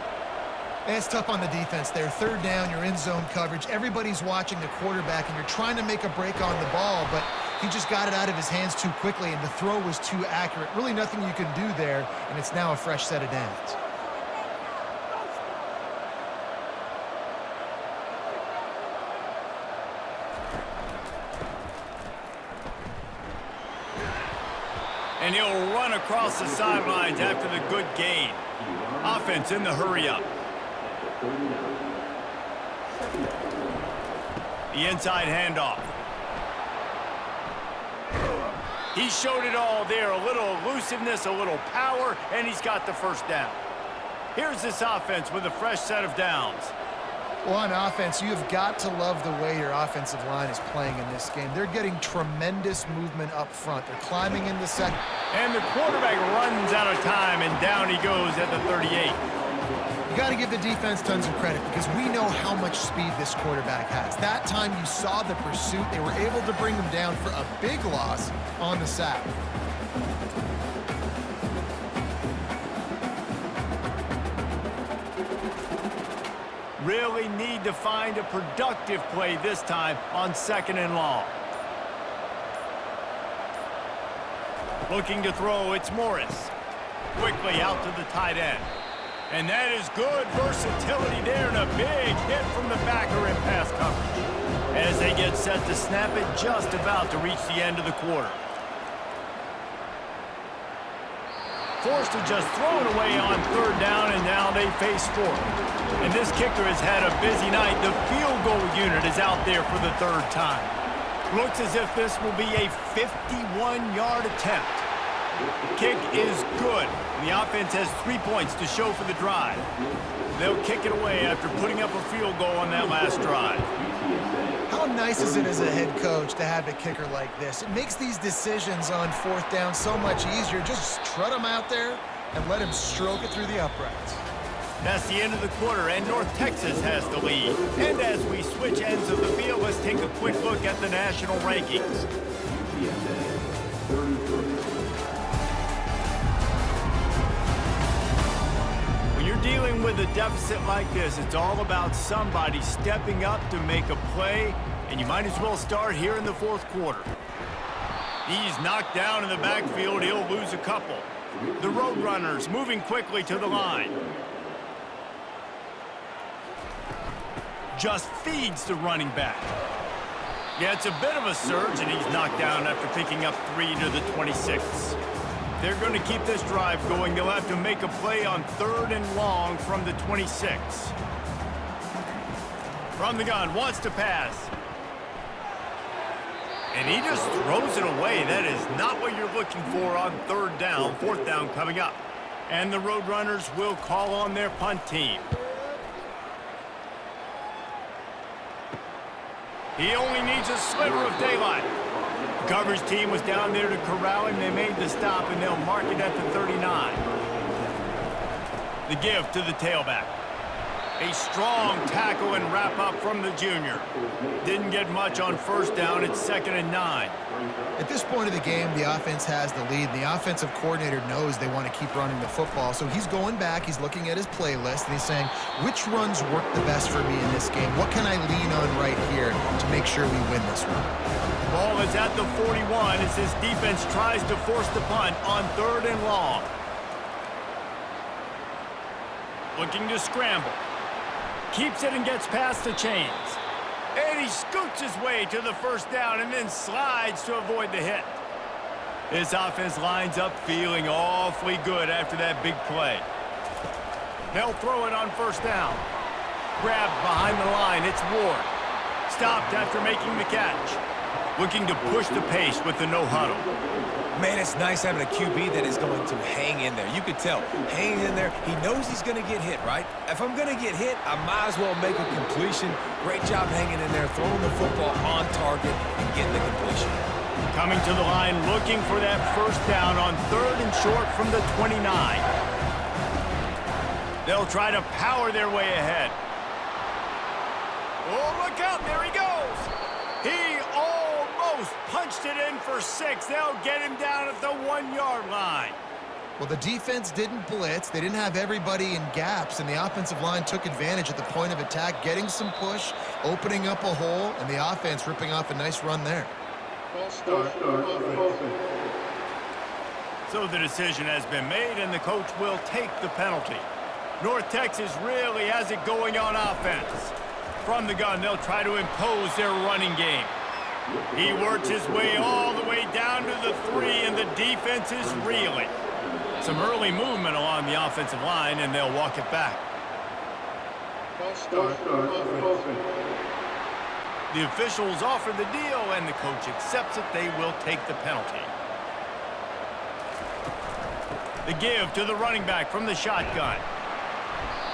And it's tough on the defense there. 3rd down, you're in zone coverage. Everybody's watching the quarterback, and you're trying to make a break on the ball, but he just got it out of his hands too quickly, and the throw was too accurate. Really nothing you can do there, and it's now a fresh set of downs. And he'll run across the sidelines after the good gain. Offense in the hurry up. The inside handoff. He showed it all there. A little elusiveness, a little power, and he's got the 1st down. Here's this offense with a fresh set of downs. Well, on offense, you've got to love the way your offensive line is playing in this game. They're getting tremendous movement up front. They're climbing in the second. And the quarterback runs out of time, and down he goes at the 38. You got to give the defense tons of credit because we know how much speed this quarterback has. That time you saw the pursuit. They were able to bring him down for a big loss on the sack. Really need to find a productive play this time on 2nd and long. Looking to throw, it's Morris. Quickly out to the tight end. And that is good versatility there, and a big hit from the backer in pass coverage. As they get set to snap it, just about to reach the end of the quarter. Forced to just throw it away on 3rd down, and now they face 4th. And this kicker has had a busy night. The field goal unit is out there for the 3rd time. Looks as if this will be a 51-yard attempt. Kick is good. The offense has 3 points to show for the drive. They'll kick it away after putting up a field goal on that last drive. How nice is it as a head coach to have a kicker like this? It makes these decisions on 4th down so much easier. Just strut him out there and let him stroke it through the uprights. That's the end of the quarter, and North Texas has the lead. And as we switch ends of the field, let's take a quick look at the national rankings. When you're dealing with a deficit like this, it's all about somebody stepping up to make a play, and you might as well start here in the 4th quarter. He's knocked down in the backfield. He'll lose a couple. The Roadrunners moving quickly to the line. Just feeds the running back. Yeah, it's a bit of a surge, and he's knocked down after picking up 3 to the 26. They're going to keep this drive going. They'll have to make a play on 3rd and long from the 26. From the gun, wants to pass. And he just throws it away. That is not what you're looking for on 3rd down. 4th down coming up. And the Roadrunners will call on their punt team. He only needs a sliver of daylight. The coverage team was down there to corral him. They made the stop, and they'll mark it at the 39. The give to the tailback. A strong tackle and wrap up from the junior. Didn't get much on 1st down. It's 2nd and 9. At this point of the game, the offense has the lead. The offensive coordinator knows they want to keep running the football. So he's going back, he's looking at his playlist, and he's saying, which runs work the best for me in this game? What can I lean on right here to make sure we win this one? Ball is at the 41 as his defense tries to force the punt on 3rd and long. Looking to scramble. Keeps it and gets past the chains. And he scoots his way to the 1st down and then slides to avoid the hit. This offense lines up feeling awfully good after that big play. They'll throw it on 1st down. Grabbed behind the line, it's Ward. Stopped after making the catch. looking to push the pace with the no-huddle. Man, it's nice having a QB that is going to hang in there. You could tell, hanging in there, he knows he's going to get hit, right? If I'm going to get hit, I might as well make a completion. Great job hanging in there, throwing the football on target and getting the completion. Coming to the line, looking for that first down on 3rd and short from the 29. They'll try to power their way ahead. Oh, look out, there he goes. He almost punched it in for 6. They'll get him down at the 1-yard line. Well, the defense didn't blitz. They didn't have everybody in gaps, and the offensive line took advantage at the point of attack, getting some push, opening up a hole, and the offense ripping off a nice run there. So the decision has been made, and the coach will take the penalty. North Texas really has it going on offense. From the gun, they'll try to impose their running game. He works his way all the way down to the 3, and the defense is reeling. Some early movement along the offensive line, and they'll walk it back. The officials offer the deal, and the coach accepts it. They will take the penalty. The give to the running back from the shotgun.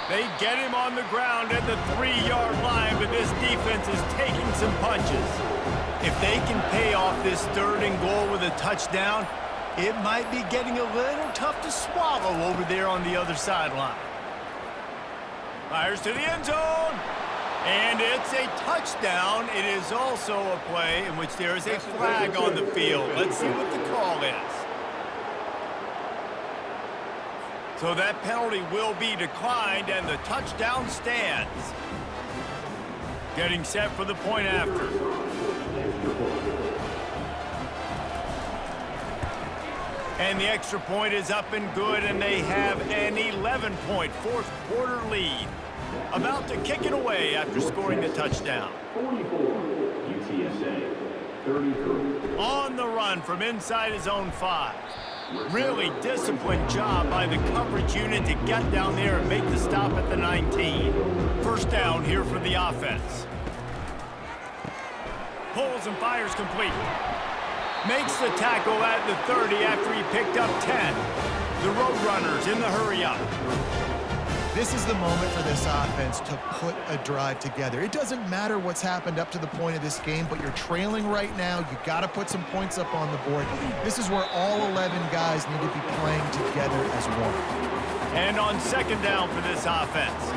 They get him on the ground at the 3-yard line, but this defense is taking some punches. If they can pay off this 3rd and goal with a touchdown, it might be getting a little tough to swallow over there on the other sideline. Fires to the end zone, and it's a touchdown. It is also a play in which there is a flag on the field. Let's see what the call is. So that penalty will be declined, and the touchdown stands. Getting set for the point after. And the extra point is up and good, and they have an 11-point fourth-quarter lead. About to kick it away after scoring the touchdown. 44, UTSA, 33. On the run from inside his own 5. Really disciplined job by the coverage unit to get down there and make the stop at the 19. First down here for the offense. Pulls and fires complete. Makes the tackle at the 30 after he picked up 10. The Roadrunners in the hurry-up. This is the moment for this offense to put a drive together. It doesn't matter what's happened up to the point of this game, but you're trailing right now. You got to put some points up on the board. This is where all 11 guys need to be playing together as one. And on 2nd down for this offense.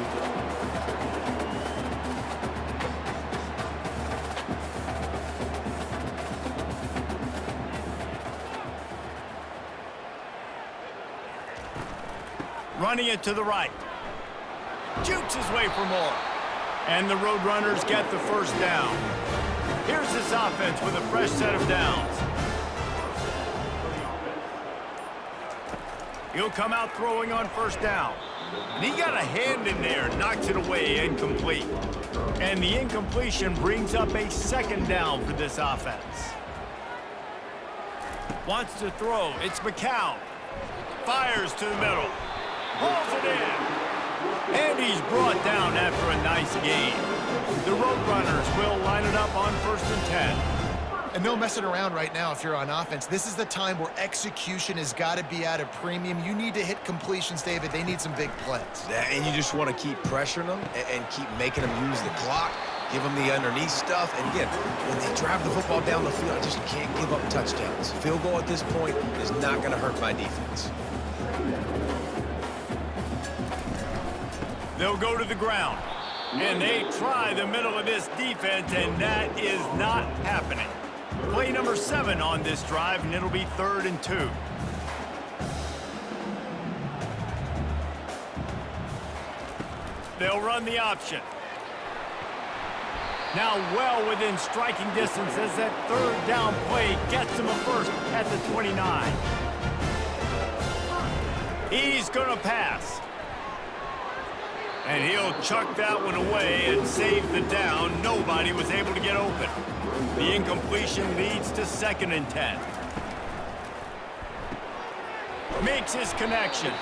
Running it to the right. Jukes his way for more. And the Roadrunners get the first down. Here's this offense with a fresh set of downs. He'll come out throwing on first down. And he got a hand in there, knocks it away, incomplete. And the incompletion brings up a 2nd down for this offense. Wants to throw. It's McCown. Fires to the middle. Pulls it in. And he's brought down after a nice gain. The Roadrunners will line it up on 1st and 10. And no messing around right now if you're on offense. This is the time where execution has got to be at a premium. You need to hit completions, David. They need some big plays. And you just want to keep pressuring them and keep making them use the clock, give them the underneath stuff. And again, when they drive the football down the field, I just can't give up touchdowns. Field goal at this point is not going to hurt my defense. They'll go to the ground, and they try the middle of this defense, and that is not happening. Play number 7 on this drive, and it'll be 3rd and 2. They'll run the option. Now well within striking distance as that 3rd down play gets him a first at the 29. He's going to pass. And he'll chuck that one away and save the down. Nobody was able to get open. The incompletion leads to 2nd and 10. Makes his connection.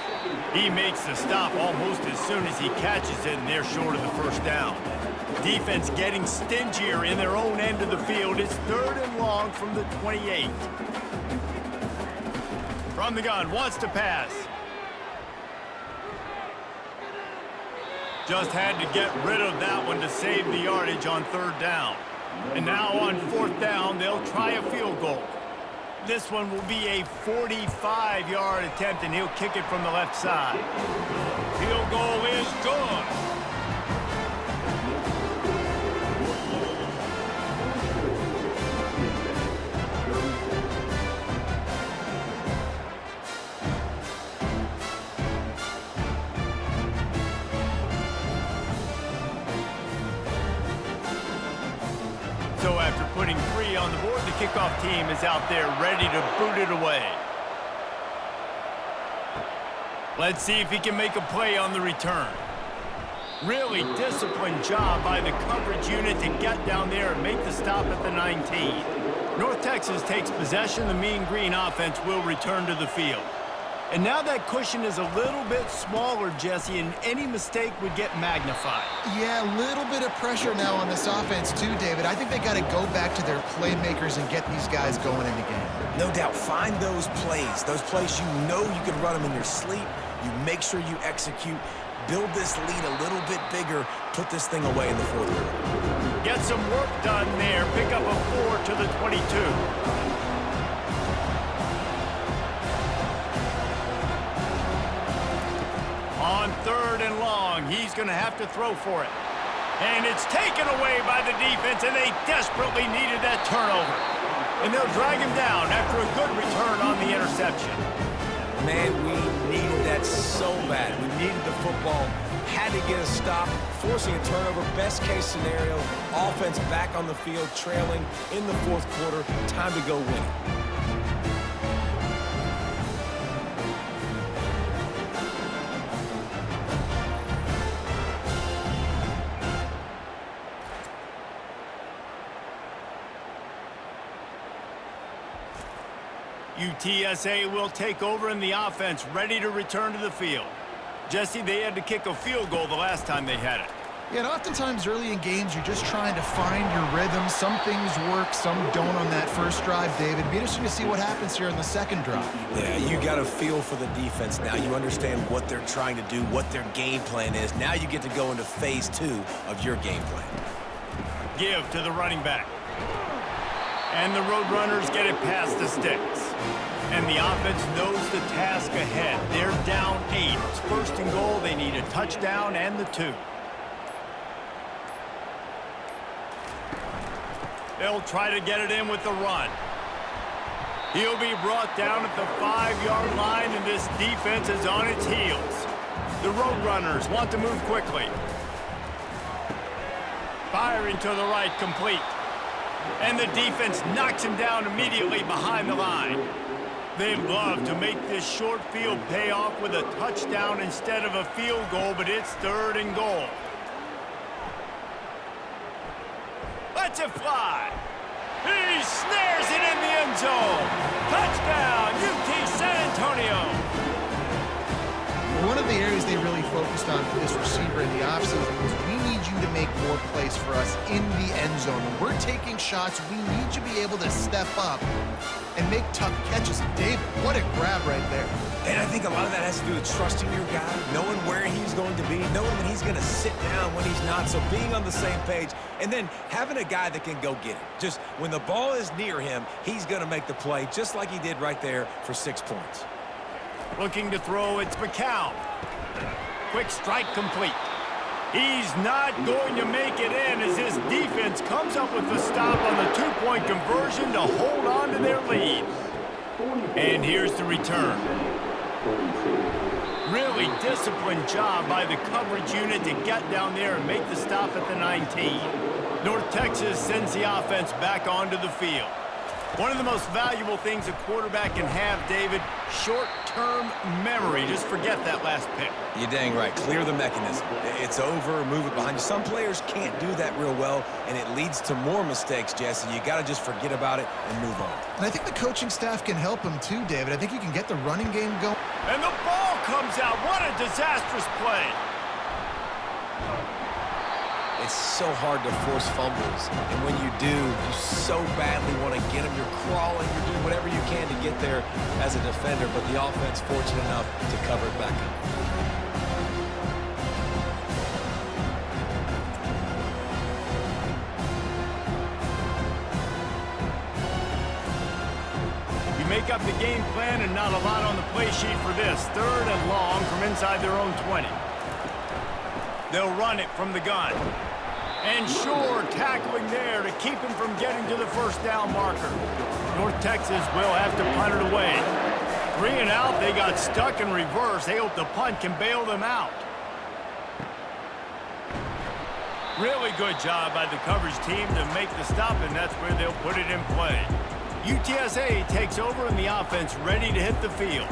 He makes the stop almost as soon as he catches it, and they're short of the first down. Defense getting stingier in their own end of the field. It's 3rd and long from the 28. From the gun, wants to pass. Just had to get rid of that one to save the yardage on 3rd down. And now on 4th down, they'll try a field goal. This one will be a 45-yard attempt, and he'll kick it from the left side. Field goal is good. So after putting 3 on the board, the kickoff team is out there ready to boot it away. Let's see if he can make a play on the return. Really disciplined job by the coverage unit to get down there and make the stop at the 19. North Texas takes possession. The Mean Green offense will return to the field. And now that cushion is a little bit smaller, Jesse, and any mistake would get magnified. Yeah, a little bit of pressure now on this offense too, David. I think they got to go back to their playmakers and get these guys going in the game. No doubt, find those plays you know you can run them in your sleep. You make sure you execute. Build this lead a little bit bigger. Put this thing away in the 4th quarter. Get some work done there. Pick up a 4 to the 22. On 3rd and long, he's going to have to throw for it. And it's taken away by the defense, and they desperately needed that turnover. And they'll drag him down after a good return on the interception. Man, we needed that so bad. We needed the football. Had to get a stop, forcing a turnover. Best case scenario, offense back on the field, trailing in the 4th quarter. Time to go win it. UTSA will take over in the offense, ready to return to the field. Jesse, they had to kick a field goal the last time they had it. Yeah, and oftentimes early in games, you're just trying to find your rhythm. Some things work, some don't on that first drive, David. It'd be interesting to see what happens here in the 2nd drive. Yeah, you got a feel for the defense now. You understand what they're trying to do, what their game plan is. Now you get to go into phase 2 of your game plan. Give to the running back. And the Roadrunners get it past the sticks. And the offense knows the task ahead. They're down 8. It's 1st and goal. They need a touchdown and the 2. They'll try to get it in with the run. He'll be brought down at the 5-yard line, and this defense is on its heels. The Roadrunners want to move quickly. Firing to the right, complete. And the defense knocks him down immediately behind the line. They'd love to make this short field pay off with a touchdown instead of a field goal, but it's 3rd and goal. Lets it fly. He snares it in the end zone. Touchdown, UT San Antonio. One of the areas they really focused on for this receiver in the offseason was we need you to make more plays for us in the end zone. When we're taking shots, we need you to be able to step up and make tough catches. David, what a grab right there. And I think a lot of that has to do with trusting your guy, knowing where he's going to be, knowing when he's going to sit down, when he's not. So being on the same page, and then having a guy that can go get it. Just when the ball is near him, he's going to make the play, just like he did right there for 6 points. Looking to throw, it's McCown. Quick strike complete. He's not going to make it in as his defense comes up with the stop on the 2-point conversion to hold on to their lead. And here's the return. Really disciplined job by the coverage unit to get down there and make the stop at the 19. North Texas sends the offense back onto the field. One of the most valuable things a quarterback can have, David, short-term memory. Just forget that last pick. You're dang right. Clear the mechanism. It's over, move it behind you. Some players can't do that real well, and it leads to more mistakes, Jesse. You got to just forget about it and move on. And I think the coaching staff can help him too, David. I think you can get the running game going. And the ball comes out. What a disastrous play. it's so hard to force fumbles. And when you do, you so badly want to get them. You're crawling, you're doing whatever you can to get there as a defender, but the offense fortunate enough to cover it back up. Make up the game plan and not a lot on the play sheet for this. 3rd and long from inside their own 20. They'll run it from the gun. And sure, tackling there to keep him from getting to the first down marker. North Texas will have to punt it away. 3 and out, they got stuck in reverse. They hope the punt can bail them out. Really good job by the coverage team to make the stop, and that's where they'll put it in play. UTSA takes over and the offense ready to hit the field.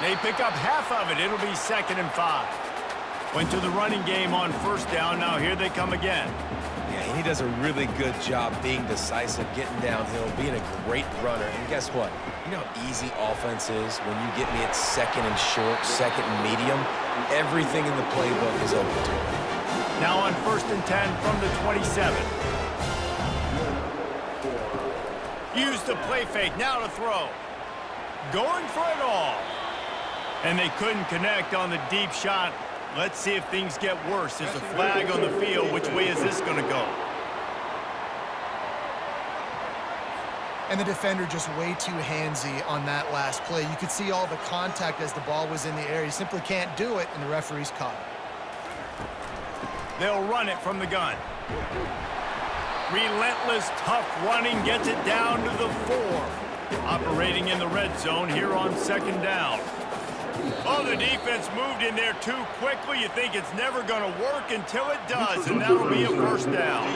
They pick up half of it. It'll be 2nd and 5. Went to the running game on 1st down. Now here they come again. Yeah, he does a really good job being decisive, getting downhill, being a great runner. And guess what? You know how easy offense is when you get me at 2nd and short, 2nd and medium? Everything in the playbook is open to him. Now on 1st and 10 from the 27. Use the play fake. Now to throw. Going for it all. And they couldn't connect on the deep shot. Let's see if things get worse. There's a flag on the field. Which way is this going to go? And the defender just way too handsy on that last play. You could see all the contact as the ball was in the air. You simply can't do it, and the referee's caught it. They'll run it from the gun. Relentless, tough running gets it down to the 4. Operating in the red zone here on 2nd down. Oh, the defense moved in there too quickly. You think it's never going to work until it does, and that'll be a 1st down.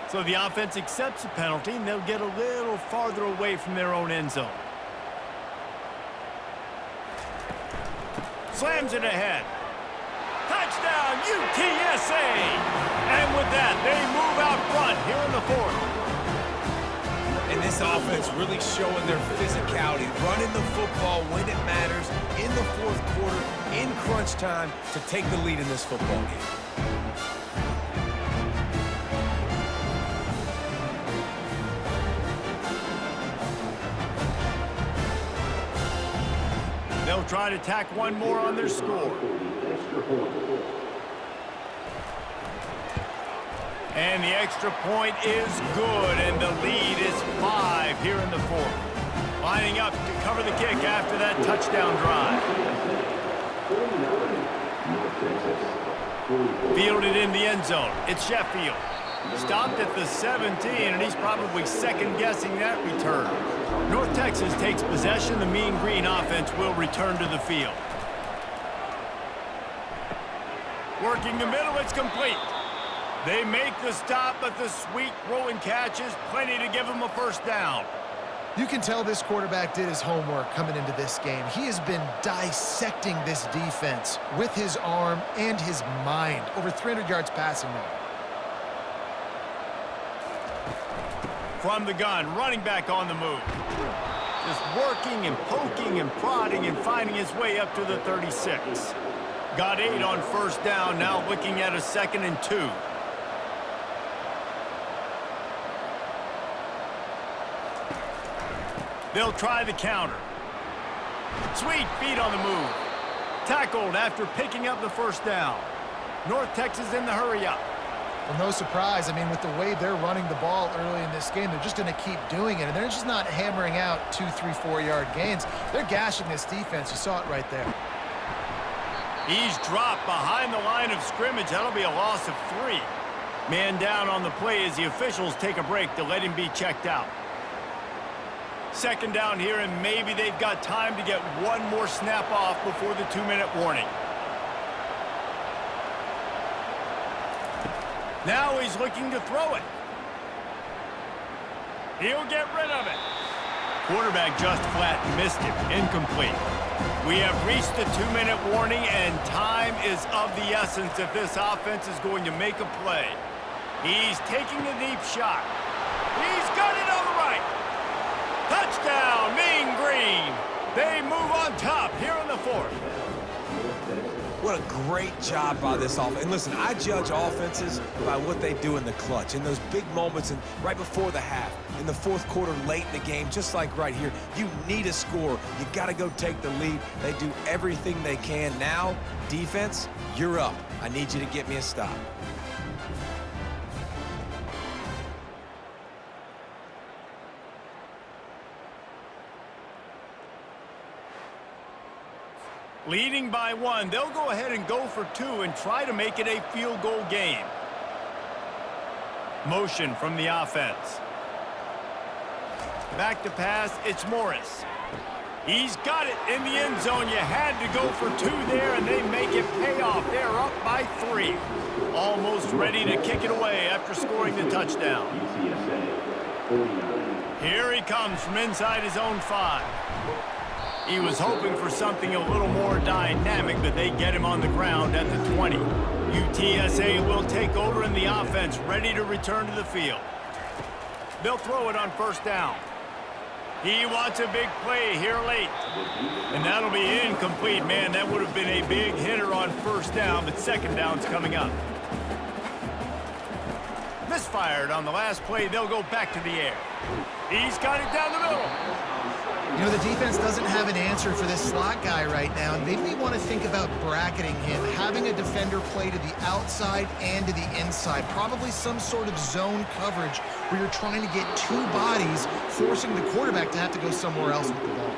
So the offense accepts the penalty, and they'll get a little farther away from their own end zone. Slams it ahead. Touchdown, UTSA! And with that, they move out front here in the 4th. And this offense really showing their physicality, running the football when it matters, in the 4th quarter, in crunch time, to take the lead in this football game. They'll try to tack one more on their score. And the extra point is good, and the lead is 5 here in the 4th. Lining up to cover the kick after that touchdown drive. Fielded in the end zone. It's Sheffield. Stopped at the 17, and he's probably second-guessing that return. North Texas takes possession. The Mean Green offense will return to the field. Working the middle, it's complete. They make the stop, but the sweet throw and catch is plenty to give them a 1st down. You can tell this quarterback did his homework coming into this game. He has been dissecting this defense with his arm and his mind. Over 300 yards passing now. From the gun, running back on the move. Just working and poking and prodding and finding his way up to the 36. Got 8 on 1st down, now looking at a 2nd and 2. They'll try the counter. Sweet feet on the move. Tackled after picking up the 1st down. North Texas in the hurry-up. Well, no surprise. I mean, with the way they're running the ball early in this game, they're just going to keep doing it. And they're just not hammering out 2, 3, 4-yard gains. They're gashing this defense. You saw it right there. He's dropped behind the line of scrimmage. That'll be a loss of 3. Man down on the play as the officials take a break to let him be checked out. 2nd down here, and maybe they've got time to get one more snap off before the 2-minute warning. Now he's looking to throw it. He'll get rid of it. Quarterback just flat missed him. Incomplete. We have reached the 2-minute warning, and time is of the essence if this offense is going to make a play. He's taking a deep shot. He's got it on the right. Touchdown, Mean Green. They move on top here in the fourth. What a great job by this offense. And listen, I judge offenses by what they do in the clutch, in those big moments and right before the half, in the fourth quarter, late in the game, just like right here. You need a score. You got to go take the lead. They do everything they can. Now, defense, you're up. I need you to get me a stop. Leading by 1, they'll go ahead and go for 2 and try to make it a field goal game. Motion from the offense. Back to pass, it's Morris. He's got it in the end zone. You had to go for 2 there, and they make it pay off. They're up by 3. Almost ready to kick it away after scoring the touchdown. Here he comes from inside his own 5. He was hoping for something a little more dynamic, but they get him on the ground at the 20. UTSA will take over in the offense, ready to return to the field. They'll throw it on first down. He wants a big play here late. And that'll be incomplete, man. That would have been a big hitter on first down, but second down's coming up. Misfired on the last play. They'll go back to the air. He's got it down the middle. You know, the defense doesn't have an answer for this slot guy right now, and they may want to think about bracketing him, having a defender play to the outside and to the inside, probably some sort of zone coverage where you're trying to get 2 bodies, forcing the quarterback to have to go somewhere else with the ball.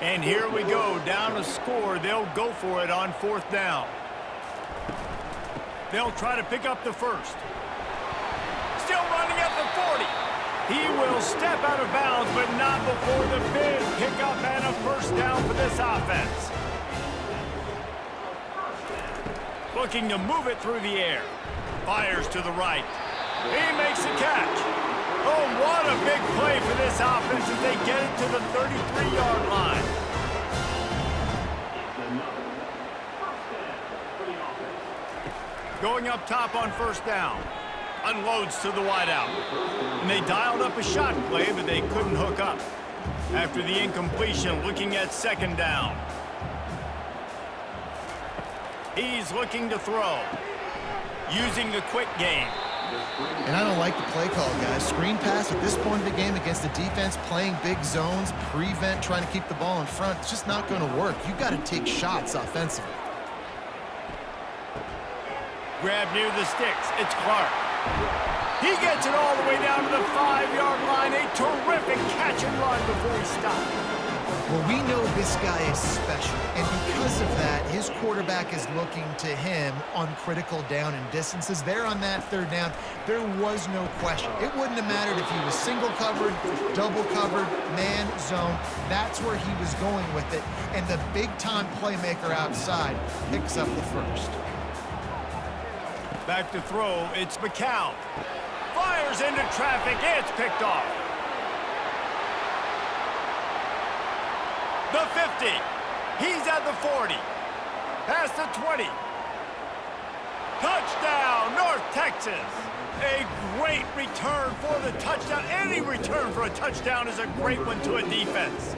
And here we go, down a score. They'll go for it on fourth down. They'll try to pick up the first. Still running at the 40. He will step out of bounds, but not before the big pickup and a first down for this offense. Looking to move it through the air. Fires to the right. He makes the catch. Oh, what a big play for this offense as they get it to the 33-yard line. Going up top on first down. Unloads to the wideout. And they dialed up a shot play, but they couldn't hook up. After the incompletion, looking at second down. He's looking to throw. Using the quick game. And I don't like the play call, guys. Screen pass at this point of the game against the defense, playing big zones, prevent, trying to keep the ball in front. It's just not going to work. You've got to take shots offensively. Grab near the sticks. It's Clark. He gets it all the way down to the 5-yard line. A terrific catch and run before he stopped. Well, we know this guy is special, and because of that, his quarterback is looking to him on critical down and distances. There on that third down, there was no question. It wouldn't have mattered if he was single covered, double covered, man, zone. That's where he was going with it, and the big-time playmaker outside picks up the first. Back to throw, it's McCown. Fires into traffic, it's picked off. The 50. He's at the 40. Past the 20. Touchdown, North Texas. A great return for the touchdown. Any return for a touchdown is a great one to a defense.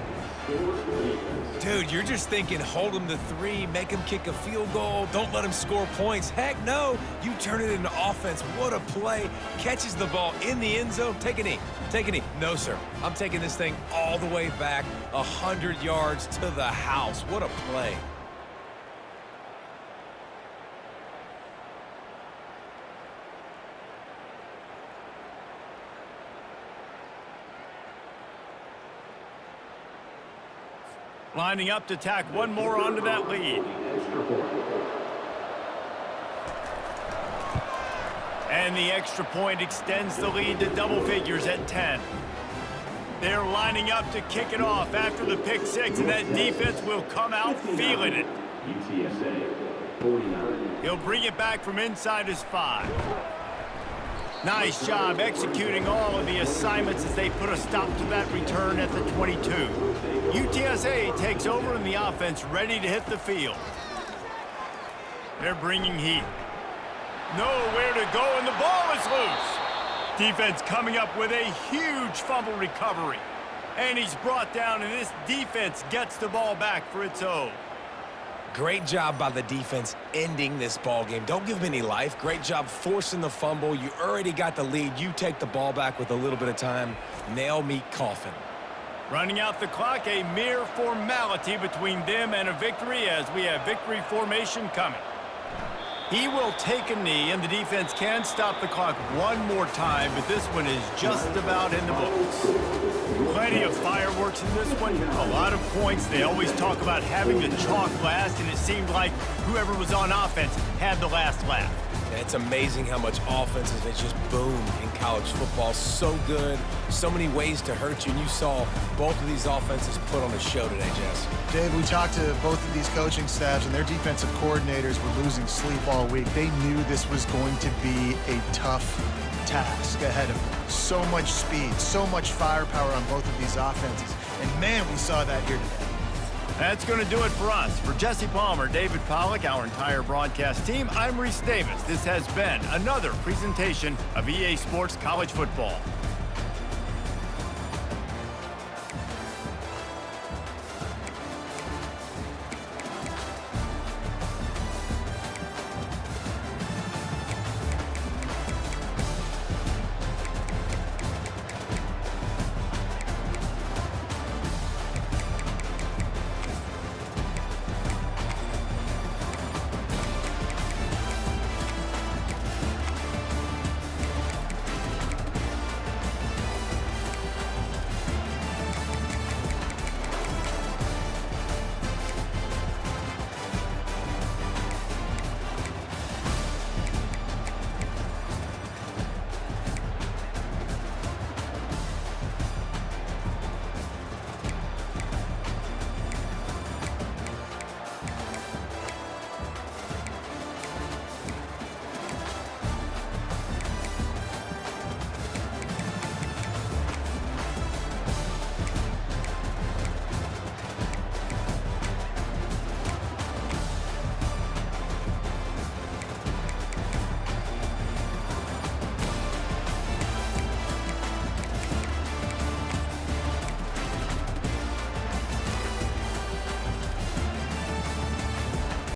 Dude, you're just thinking hold him to 3, make him kick a field goal, don't let him score points. Heck no, you turn it into offense. What a play. Catches the ball in the end zone. Take a knee. Take a knee. No, sir. I'm taking this thing all the way back 100 yards to the house. What a play. Lining up to tack one more onto that lead. And the extra point extends the lead to double figures at 10. They're lining up to kick it off after the pick 6, and that defense will come out feeling it. UTSA 49. He'll bring it back from inside his 5. Nice job executing all of the assignments as they put a stop to that return at the 22. UTSA takes over in the offense, ready to hit the field. They're bringing heat. Nowhere to go, and the ball is loose. Defense coming up with a huge fumble recovery. And he's brought down, and this defense gets the ball back for its own. Great job by the defense ending this ball game. Don't give them any life. Great job forcing the fumble. You already got the lead. You take the ball back with a little bit of time. Nail meet coffin. Running out the clock, a mere formality between them and a victory as we have victory formation coming. He will take a knee, and the defense can stop the clock one more time, but this one is just about in the books. Plenty of fireworks in this one, a lot of points. They always talk about having the chalk last, and it seemed like whoever was on offense had the last laugh. And it's amazing how much offenses has just boomed in college football. So good, so many ways to hurt you, and you saw both of these offenses put on a show today, Jess. Dave, we talked to both of these coaching staffs, and their defensive coordinators were losing sleep all week. They knew this was going to be a tough task ahead of them. So much speed, so much firepower on both of these offenses. And, man, we saw that here today. That's going to do it for us. For Jesse Palmer, David Pollack, our entire broadcast team, I'm Reese Davis. This has been another presentation of EA Sports College Football.